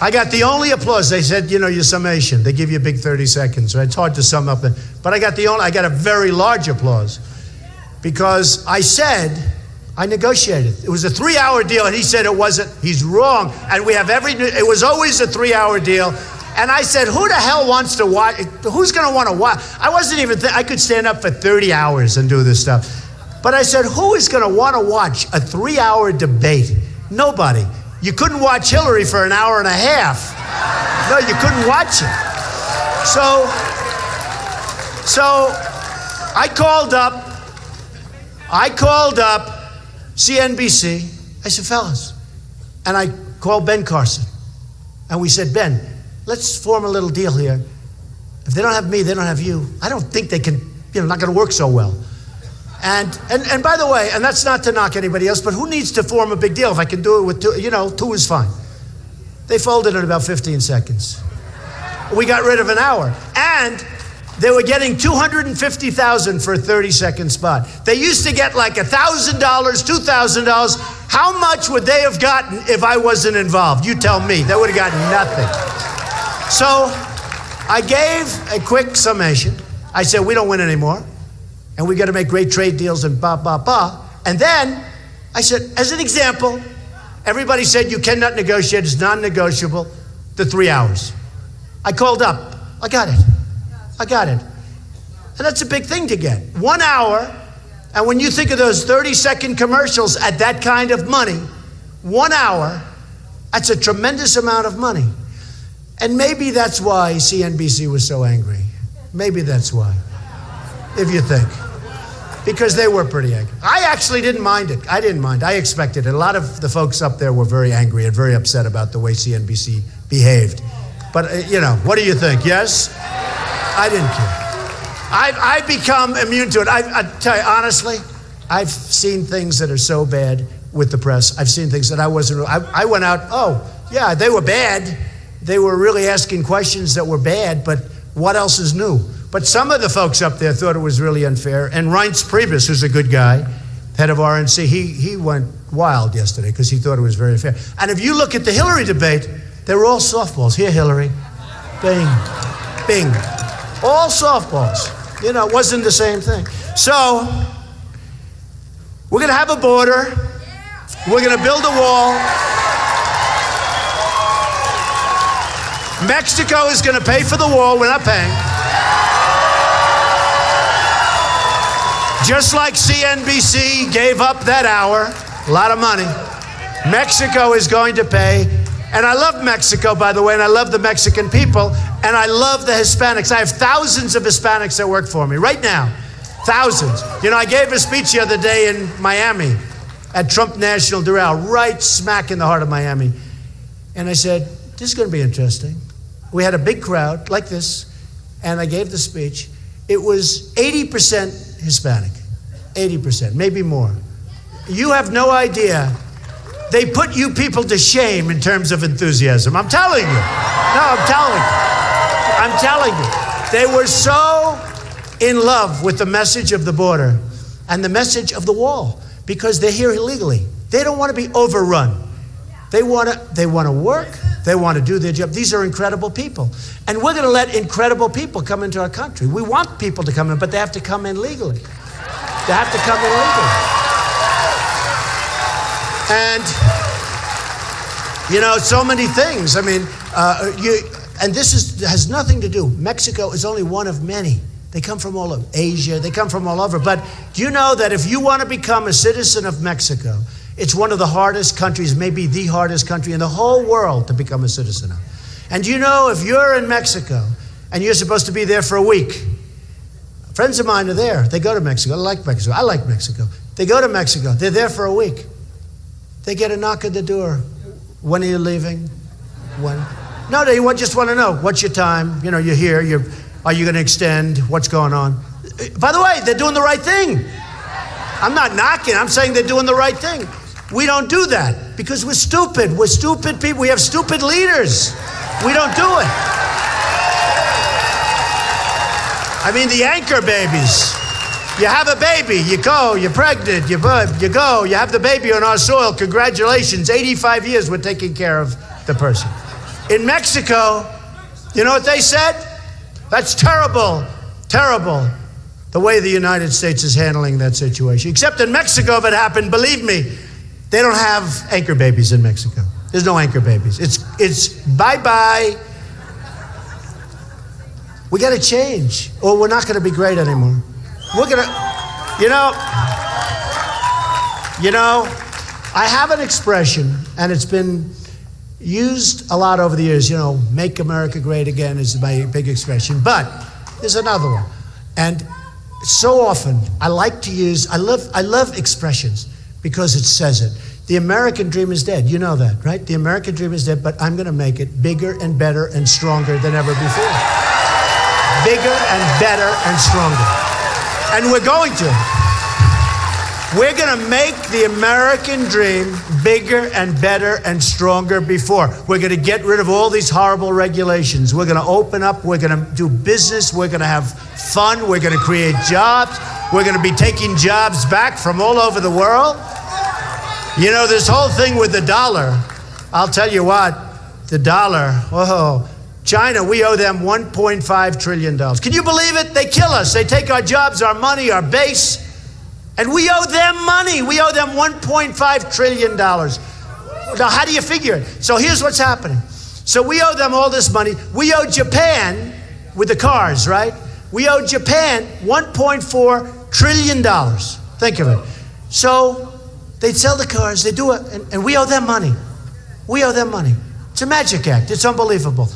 I got the only applause. They said, your summation. They give you a big 30 seconds. Right? It's hard to sum up. But I got a very large applause because I said, I negotiated. It was a 3-hour deal, and he said it wasn't. He's wrong. And we have it was always a 3-hour deal. And I said, who the hell wants to watch? Who's going to want to watch? I wasn't even I could stand up for 30 hours and do this stuff. But I said, who is going to want to watch a 3-hour debate? Nobody. You couldn't watch Hillary for an hour and a half. No, you couldn't watch it. So I called up CNBC. I said, fellas, and I called Ben Carson. And we said, Ben, let's form a little deal here. If they don't have me, they don't have you. I don't think they can, not going to work so well. And by the way, and that's not to knock anybody else, but who needs to form a big deal? If I can do it with two is fine. They folded in about 15 seconds. We got rid of an hour. And they were getting $250,000 for a 30-second spot. They used to get like $1,000, $2,000. How much would they have gotten if I wasn't involved? You tell me. They would have gotten nothing. So I gave a quick summation. I said, we don't win anymore. And we got to make great trade deals and blah, blah, blah. And then I said, as an example, everybody said you cannot negotiate. It's non-negotiable. The 3 hours. I called up. I got it. And that's a big thing to get. 1 hour. And when you think of those 30-second commercials at that kind of money, 1 hour, that's a tremendous amount of money. And maybe that's why CNBC was so angry. Maybe that's why, if you think. Because they were pretty angry. I actually didn't mind it. I didn't mind. I expected it. A lot of the folks up there were very angry and very upset about the way CNBC behaved. But, what do you think? Yes? I didn't care. I've become immune to it. I tell you, honestly, I've seen things that are so bad with the press. I've seen things that I went out, yeah, they were bad. They were really asking questions that were bad, but what else is new? But some of the folks up there thought it was really unfair. And Reince Priebus, who's a good guy, head of RNC, he went wild yesterday because he thought it was very unfair. And if you look at the Hillary debate, they were all softballs. Here, Hillary. Bing. Bing. All softballs. It wasn't the same thing. So, we're going to have a border. We're going to build a wall. Mexico is going to pay for the wall. We're not paying. Just like CNBC gave up that hour, a lot of money, Mexico is going to pay. And I love Mexico, by the way, and I love the Mexican people, and I love the Hispanics. I have thousands of Hispanics that work for me right now. Thousands. I gave a speech the other day in Miami. at Trump National Doral, right smack in the heart of Miami. And I said, this is going to be interesting. We had a big crowd like this, and I gave the speech. It was 80% Hispanic, 80%, maybe more. You have no idea. They put you people to shame in terms of enthusiasm. I'm telling you. No, I'm telling you. I'm telling you. They were so in love with the message of the border and the message of the wall because they're here illegally. They don't want to be overrun. They want to work. They want to do their job. These are incredible people. And we're going to let incredible people come into our country. We want people to come in, but they have to come in legally. They have to come in legally. And, so many things. I mean, and this has nothing to do. Mexico is only one of many. They come from all over Asia. They come from all over. But do you know that if you want to become a citizen of Mexico, it's one of the hardest countries, maybe the hardest country in the whole world to become a citizen of. And you know, if you're in Mexico and you're supposed to be there for a week, friends of mine are there. They go to Mexico. I like Mexico. I like Mexico. They go to Mexico. They're there for a week. They get a knock at the door. When are you leaving? When? No, they just want to know, what's your time? You're here. Are you going to extend? What's going on? By the way, they're doing the right thing. I'm not knocking. I'm saying they're doing the right thing. We don't do that because we're stupid. We're stupid people. We have stupid leaders. We don't do it. I mean, the anchor babies. You have a baby, you go, you're pregnant, you go, you have the baby on our soil. Congratulations, 85 years we're taking care of the person. In Mexico, you know what they said? That's terrible, terrible, the way the United States is handling that situation. Except in Mexico, if it happened, believe me, they don't have anchor babies in Mexico. There's no anchor babies. It's bye-bye. We got to change, or we're not going to be great anymore. We're going to, I have an expression, and it's been used a lot over the years, make America great again is my big expression, but there's another one. And so often, I love expressions because it says it. The American dream is dead. You know that, right? The American dream is dead, but I'm going to make it bigger and better and stronger than ever before. Bigger and better and stronger. And we're going to. We're going to make the American dream bigger and better and stronger before. We're going to get rid of all these horrible regulations. We're going to open up. We're going to do business. We're going to have fun. We're going to create jobs. We're going to be taking jobs back from all over the world. This whole thing with the dollar, I'll tell you what, the dollar, China, we owe them $1.5 trillion. Can you believe it? They kill us. They take our jobs, our money, our base, and we owe them money. We owe them $1.5 trillion. Now, how do you figure it? So here's what's happening. So we owe them all this money. We owe Japan with the cars, right? We owe Japan $1.4 trillion. Think of it. So they'd sell the cars, they do it, and we owe them money. We owe them money. It's a magic act. It's unbelievable.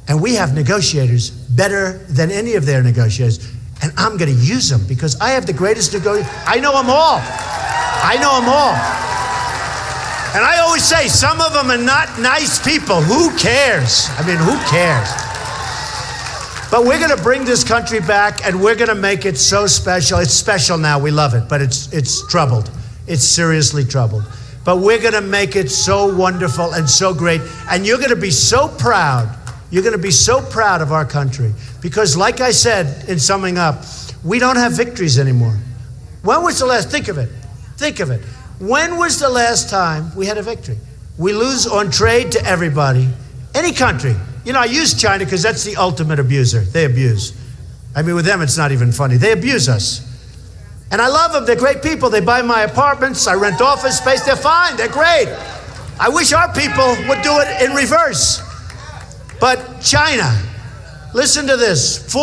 And we have negotiators better than any of their negotiators. And I'm going to use them because I have the greatest negotiators. I know them all. I know them all. And I always say, some of them are not nice people. Who cares? I mean, who cares? But we're going to bring this country back and we're going to make it so special. It's special now. We love it. But it's troubled. It's seriously troubled. But we're going to make it so wonderful and so great. And you're going to be so proud. You're going to be so proud of our country because, like I said, in summing up, we don't have victories anymore. When was the last, think of it. When was the last time we had a victory? We lose on trade to everybody, any country. I use China because that's the ultimate abuser. They abuse. I mean, with them, it's not even funny. They abuse us. And I love them. They're great people. They buy my apartments. I rent office space. They're fine. They're great. I wish our people would do it in reverse. But China, listen to this,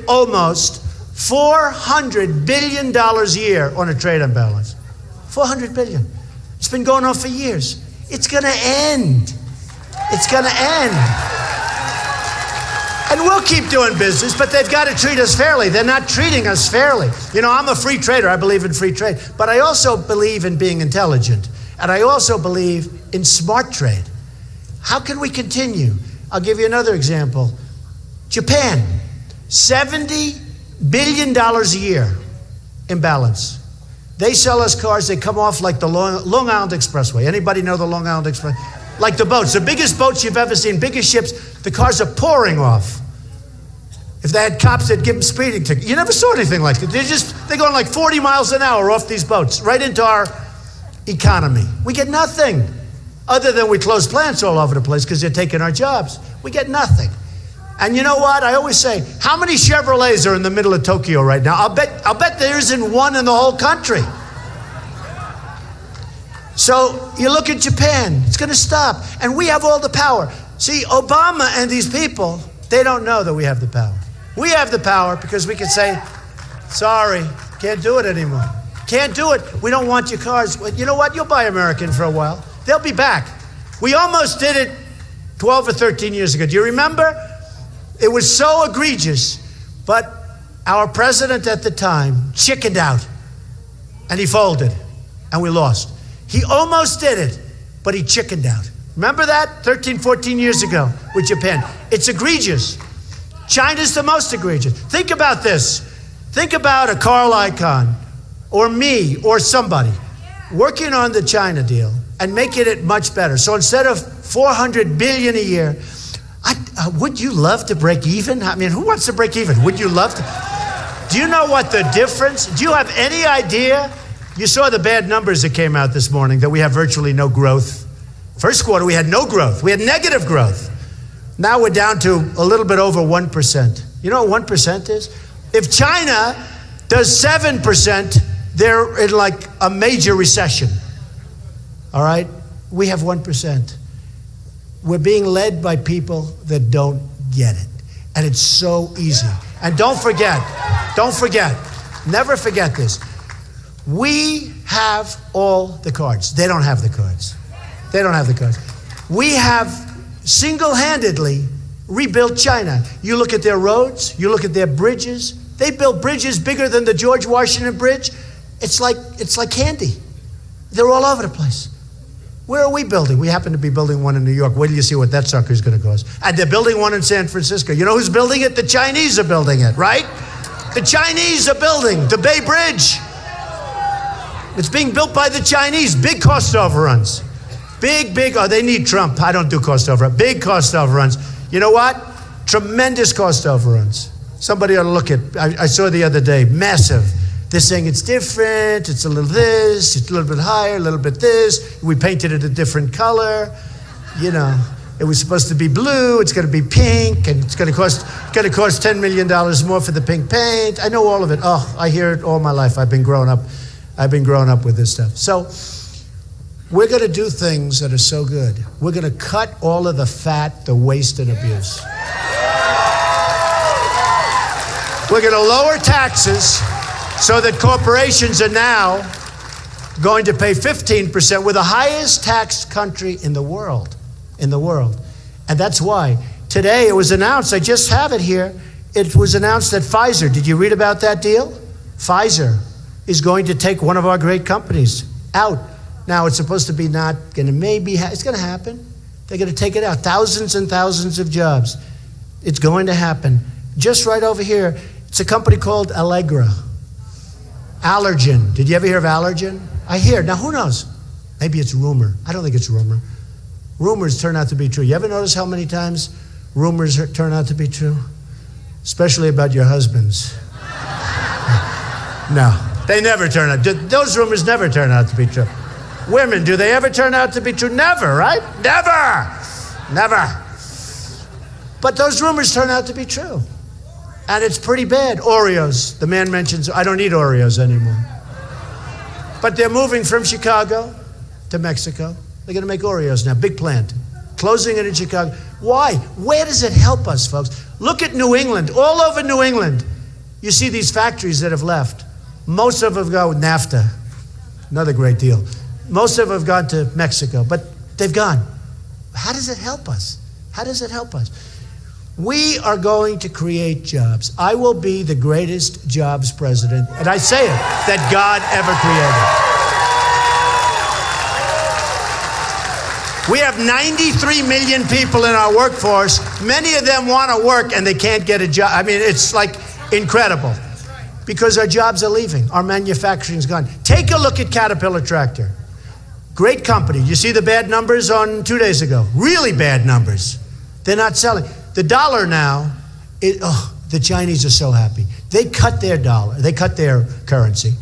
almost $400 billion a year on a trade imbalance. 400 billion. It's been going on for years. It's going to end. It's going to end. And we'll keep doing business, but they've got to treat us fairly. They're not treating us fairly. You know, I'm a free trader. I believe in free trade. But I also believe in being intelligent. And I also believe in smart trade. How can we continue? I'll give you another example. Japan, $70 billion a year imbalance. They sell us cars, they come off like the Long Island Expressway. Anybody know the Long Island Express? Like the boats, the biggest boats you've ever seen, biggest ships, the cars are pouring off. If they had cops, they'd give them speeding tickets. You never saw anything like it. They're going like 40 miles an hour off these boats, right into our economy. We get nothing, other than we close plants all over the place because they're taking our jobs. We get nothing. And you know what? I always say, how many Chevrolets are in the middle of Tokyo right now? I'll bet there isn't one in the whole country. So you look at Japan, it's going to stop. And we have all the power. See, Obama and these people, they don't know that we have the power. We have the power because we can say, sorry, can't do it anymore. Can't do it. We don't want your cars. You know what? You'll buy American for a while. They'll be back. We almost did it 12 or 13 years ago. Do you remember? It was so egregious, but our president at the time chickened out, and he folded, and we lost. He almost did it, but he chickened out. Remember that 13, 14 years ago with Japan? It's egregious. China's the most egregious. Think about this. Think about a Carl Icahn or me or somebody working on the China deal and making it much better. So instead of $400 billion a year, would you love to break even? I mean, who wants to break even? Would you love to? Do you know what the difference? Do you have any idea? You saw the bad numbers that came out this morning that we have virtually no growth. First quarter, we had no growth. We had negative growth. Now we're down to a little bit over 1%. You know what 1% is? If China does 7%, they're in like a major recession. All right? We have 1%. We're being led by people that don't get it. And it's so easy. And don't forget, never forget this. We have all the cards. They don't have the cards. They don't have the cards. We have single-handedly rebuilt China. You look at their roads, you look at their bridges. They built bridges bigger than the George Washington Bridge. It's like candy. They're all over the place. Where are we building? We happen to be building one in New York. Wait till you see what that sucker is going to cost. And they're building one in San Francisco. You know who's building it? The Chinese are building it, right? The Chinese are building the Bay Bridge. It's being built by the Chinese. Big cost overruns. Big, they need Trump. I don't do cost overruns. Big cost overruns. You know what? Tremendous cost overruns. Somebody ought to look at, I saw the other day, massive. They're saying it's different, it's a little this, it's a little bit higher, a little bit this. We painted it a different color. You know, it was supposed to be blue, it's going to be pink, and it's going to cost $10 million more for the pink paint. I know all of it. Oh, I hear it all my life. I've been growing up with this stuff. So we're going to do things that are so good. We're going to cut all of the fat, the waste, and abuse. We're going to lower taxes so that corporations are now going to pay 15%. We're the highest taxed country in the world. And that's why. Today it was announced, I just have it here, it was announced that Pfizer, did you read about that deal? Pfizer is going to take one of our great companies out. Now it's supposed to be not going to maybe, it's going to happen. They're going to take it out. Thousands and thousands of jobs. It's going to happen. Just right over here, it's a company called Allegra. Allergen. Did you ever hear of Allergen? I hear. Now, who knows? Maybe it's rumor. I don't think it's rumor. Rumors turn out to be true. You ever notice how many times rumors turn out to be true? Especially about your husbands. No, they never turn out. Those rumors never turn out to be true. Women, do they ever turn out to be true? Never, right? Never. But those rumors turn out to be true. And it's pretty bad. Oreos. The man mentions, I don't eat Oreos anymore. But they're moving from Chicago to Mexico. They're going to make Oreos now. Big plant. Closing it in Chicago. Why? Where does it help us, folks? Look at New England. All over New England, you see these factories that have left. Most of them have gone with NAFTA. Another great deal. Most of them have gone to Mexico, but they've gone. How does it help us? We are going to create jobs. I will be the greatest jobs president, and I say it, that God ever created. We have 93 million people in our workforce. Many of them want to work and they can't get a job. I mean, it's like incredible because our jobs are leaving. Our manufacturing is gone. Take a look at Caterpillar Tractor. Great company. You see the bad numbers on 2 days ago? Really bad numbers. They're not selling. The dollar now, the Chinese are so happy. They cut their dollar. They cut their currency.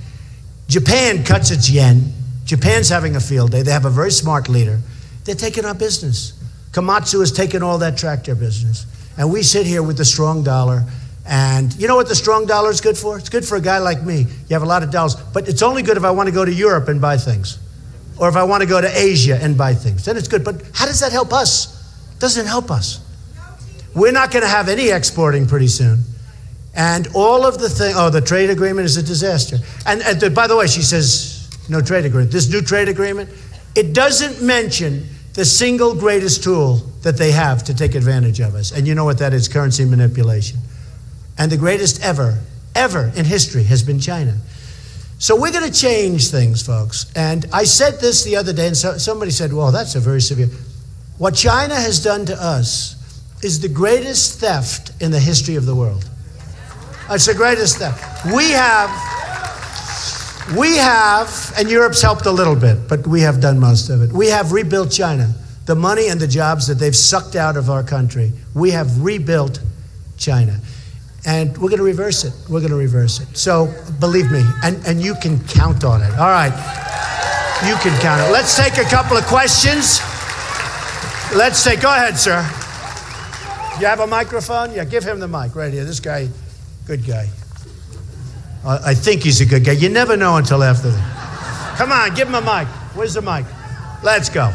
Japan cuts its yen. Japan's having a field day. They have a very smart leader. They're taking our business. Komatsu has taken all that tractor business. And we sit here with the strong dollar. And you know what the strong dollar is good for? It's good for a guy like me. You have a lot of dollars. But it's only good if I want to go to Europe and buy things. Or if I want to go to Asia and buy things. Then it's good. But how does that help us? It doesn't help us. We're not going to have any exporting pretty soon. And all of the the trade agreement is a disaster. And by the way, she says, no trade agreement. This new trade agreement, it doesn't mention the single greatest tool that they have to take advantage of us. And you know what that is? Currency manipulation. And the greatest ever in history has been China. So we're going to change things, folks. And I said this the other day, and somebody said, well, that's a very severe. What China has done to us is the greatest theft in the history of the world. It's the greatest theft. We have, and Europe's helped a little bit, but we have done most of it. We have rebuilt China. The money and the jobs that they've sucked out of our country, we have rebuilt China. And we're going to reverse it. We're going to reverse it. So believe me, and you can count on it. All right. You can count it. Let's take a couple of questions. Go ahead, sir. You have a microphone? Yeah, give him the mic right here. This guy, good guy. I think he's a good guy. You never know until after that. Come on, give him a mic. Where's the mic? Let's go.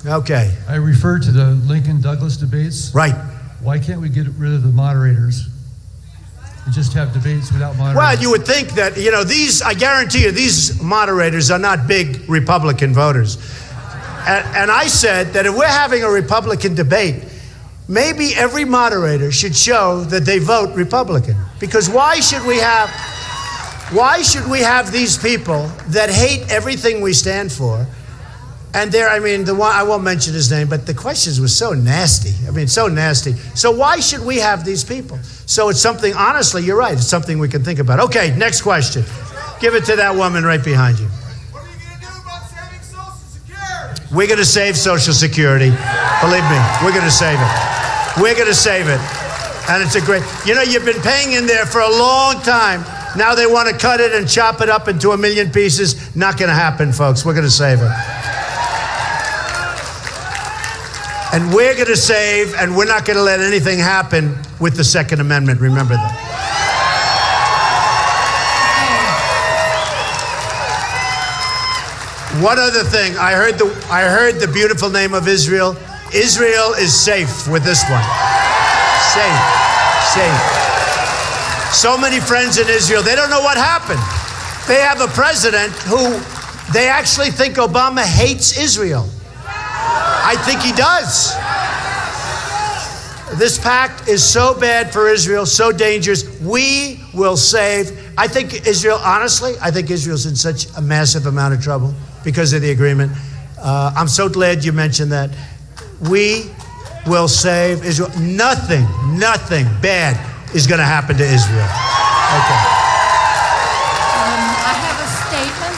Okay. I referred to the Lincoln-Douglas debates. Right. Why can't we get rid of the moderators and just have debates without moderators? Well, you would think that, I guarantee you, these moderators are not big Republican voters. And I said that if we're having a Republican debate, maybe every moderator should show that they vote Republican. Because why should we have these people that hate everything we stand for? And I won't mention his name, but the questions were so nasty. So nasty. So why should we have these people? So it's something, honestly, you're right. It's something we can think about. Okay, next question. Give it to that woman right behind you. What are you going to do about saving Social Security? We're going to save Social Security. Believe me, we're going to save it. We're going to save it. And it's a great, you've been paying in there for a long time. Now they want to cut it and chop it up into 1 million pieces. Not going to happen, folks. We're going to save it. And we're going to save, and we're not going to let anything happen with the Second Amendment. Remember that. One other thing. I heard the beautiful name of Israel. Israel is safe with this one. Safe. So many friends in Israel, they don't know what happened. They have a president who they actually think Obama hates Israel. I think he does. This pact is so bad for Israel, so dangerous. We will save. I think Israel's in such a massive amount of trouble because of the agreement. I'm so glad you mentioned that. We will save Israel. Nothing bad is going to happen to Israel. Okay. I have a statement.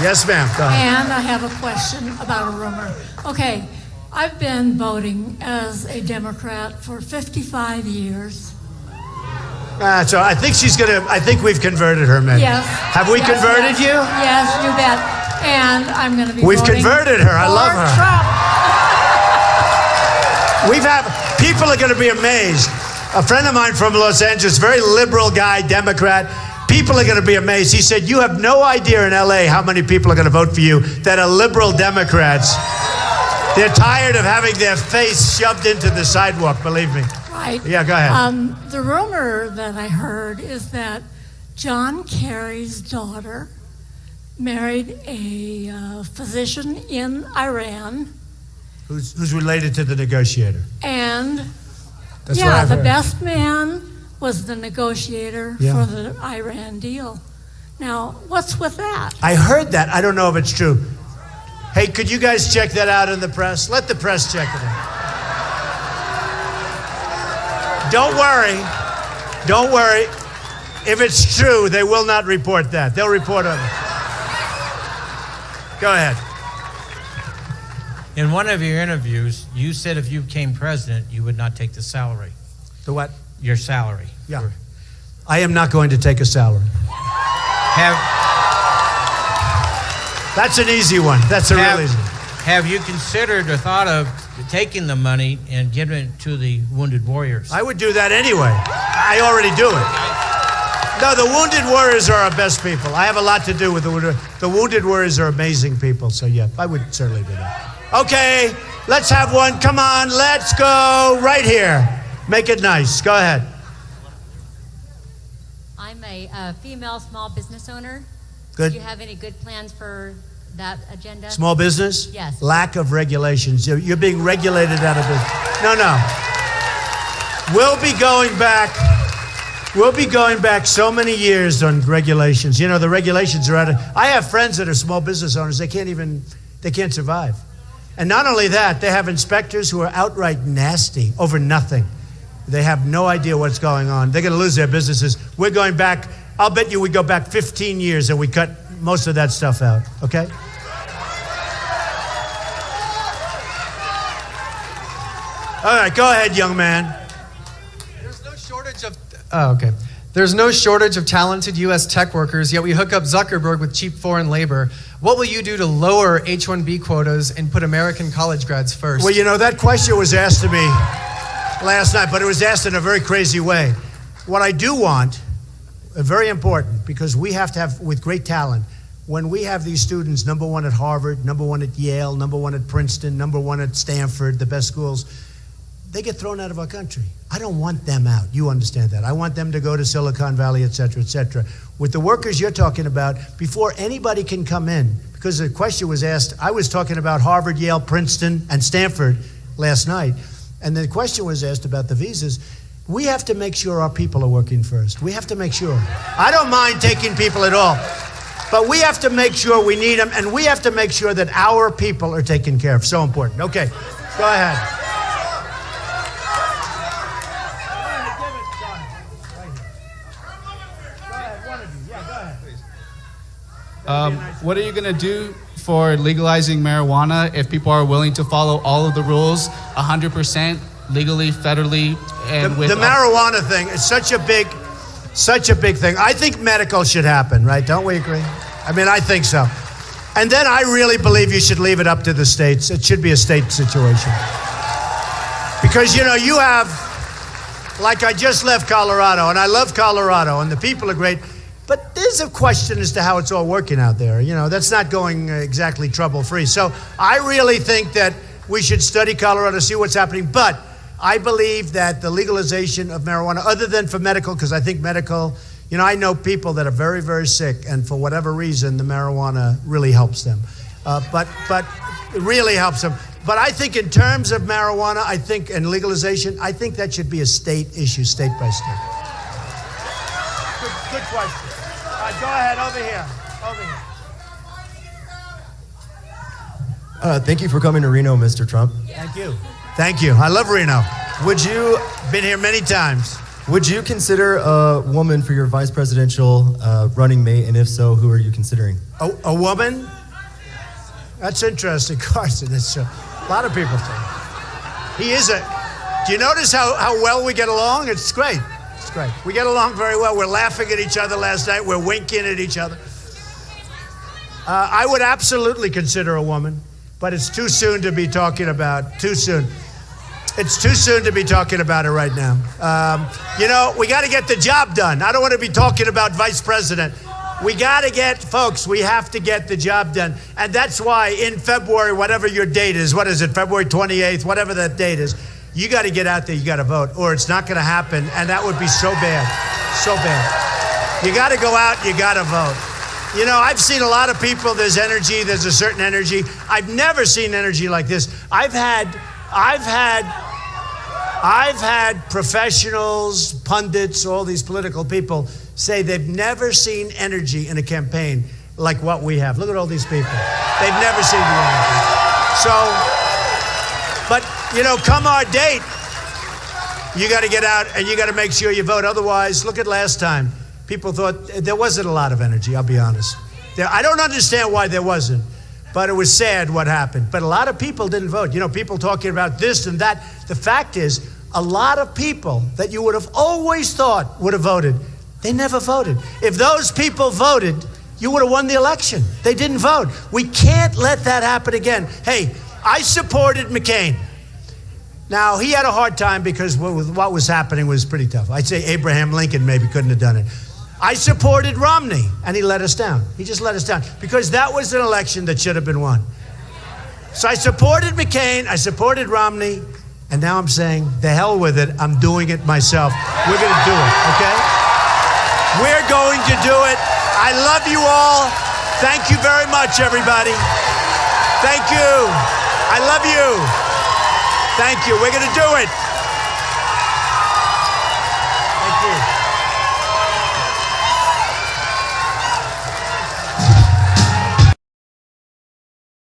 Yes, ma'am. Go ahead. And I have a question about a rumor. Okay. I've been voting as a Democrat for 55 years. So I think we've converted her, maybe. Yes. Have we converted you? Yes, you bet. And I'm going to be We've voting converted her. I love her. Trump. People are going to be amazed. A friend of mine from Los Angeles, very liberal guy, Democrat. People are going to be amazed. He said, you have no idea in LA how many people are going to vote for you that are liberal Democrats. They're tired of having their face shoved into the sidewalk, believe me. Right. Yeah, go ahead. The rumor that I heard is that John Kerry's daughter married a physician in Iran. Who's related to the negotiator. And That's what Yeah, I've the heard. best man was the negotiator Yeah. for the Iran deal. Now, what's with that? I heard that. I don't know if it's true. Hey, could you guys check that out in the press? Let the press check it out. Don't worry. Don't worry. If it's true, they will not report that. They'll report on it. Go ahead. In one of your interviews, you said if you became president, you would not take the salary. The what? Your salary. Yeah. I am not going to take a salary. That's an easy one. That's a real easy one. Have you considered or thought of taking the money and giving it to the wounded warriors? I would do that anyway. I already do it. No, the wounded warriors are our best people. I have a lot to do with the wounded. The wounded warriors are amazing people, so yeah, I would certainly do that. Okay, let's have one. Come on, let's go right here. Make it nice. Go ahead. I'm a female small business owner. Good. Do you have any good plans for that agenda? Small business? Yes. Lack of regulations. You're being regulated out of business. No. We'll be going back so many years on regulations. You know, the regulations are out of... I have friends that are small business owners. They can't survive. And not only that, they have inspectors who are outright nasty over nothing. They have no idea what's going on. They're going to lose their businesses. We're going back, I'll bet you we go back 15 years and we cut most of that stuff out, okay? All right, go ahead, young man. There's no shortage of... Oh, okay. There's no shortage of talented U.S. tech workers, yet we hook up Zuckerberg with cheap foreign labor. What will you do to lower H-1B quotas and put American college grads first? Well, you know, that question was asked to me last night, but it was asked in a very crazy way. What I do want, very important, because we have to have, with great talent, when we have these students, number one at Harvard, number one at Yale, number one at Princeton, number one at Stanford, the best schools, they get thrown out of our country. I don't want them out. You understand that. I want them to go to Silicon Valley, et cetera, et cetera. With the workers you're talking about, before anybody can come in, because the question was asked, I was talking about Harvard, Yale, Princeton, and Stanford last night, and the question was asked about the visas. We have to make sure our people are working first. We have to make sure. I don't mind taking people at all, but we have to make sure we need them, and we have to make sure that our people are taken care of. So important. Okay, go ahead. What are you going to do for legalizing marijuana if people are willing to follow all of the rules 100% legally, federally, and with the marijuana thing is such a big thing. I think medical should happen, right? Don't we agree? I mean, I think so. And then I really believe you should leave it up to the states. It should be a state situation. Because, you know, you have, like I just left Colorado, and I love Colorado, and the people are great. But there's a question as to how it's all working out there. You know, that's not going exactly trouble-free. So I really think that we should study Colorado, see what's happening. But I believe that the legalization of marijuana, other than for medical, because I think medical, you know, I know people that are very, very sick, and for whatever reason, the marijuana really helps them. But it really helps them. But I think in terms of marijuana, and legalization, I think that should be a state issue, state by state. Good question. Go ahead, over here. Thank you for coming to Reno, Mr. Trump. Thank you. I love Reno. Been here many times. Would you consider a woman for your vice presidential running mate, and if so, who are you considering? A woman? That's interesting, Carson. It's a lot of people think. He is do you notice how well we get along? It's great. It's great. We get along very well. We're laughing at each other last night. We're winking at each other. I would absolutely consider a woman, but it's too soon to be talking about. Too soon. It's too soon to be talking about it right now. You know, we got to get the job done. I don't want to be talking about vice president. We got to we have to get the job done. And that's why in February, whatever your date is, what is it, February 28th, whatever that date is, you got to get out there, you got to vote, or it's not going to happen, and that would be so bad, so bad. You got to go out, you got to vote. You know, I've seen a lot of people, there's energy, there's a certain energy. I've never seen energy like this. I've had I've had professionals, pundits, all these political people say they've never seen energy in a campaign like what we have. Look at all these people. They've never seen the energy. So, but, you know, come our date, you got to get out and you got to make sure you vote. Otherwise, look at last time. People thought there wasn't a lot of energy, I'll be honest. I don't understand why there wasn't, but it was sad what happened. But a lot of people didn't vote. You know, people talking about this and that. The fact is, a lot of people that you would have always thought would have voted, they never voted. If those people voted, you would have won the election. They didn't vote. We can't let that happen again. Hey, I supported McCain. Now, he had a hard time because what was happening was pretty tough. I'd say Abraham Lincoln maybe couldn't have done it. I supported Romney, and he let us down. He just let us down because that was an election that should have been won. So I supported McCain, I supported Romney, and now I'm saying, the hell with it, I'm doing it myself. We're going to do it, okay? We're going to do it. I love you all. Thank you very much, everybody. Thank you. I love you. Thank you. We're going to do it.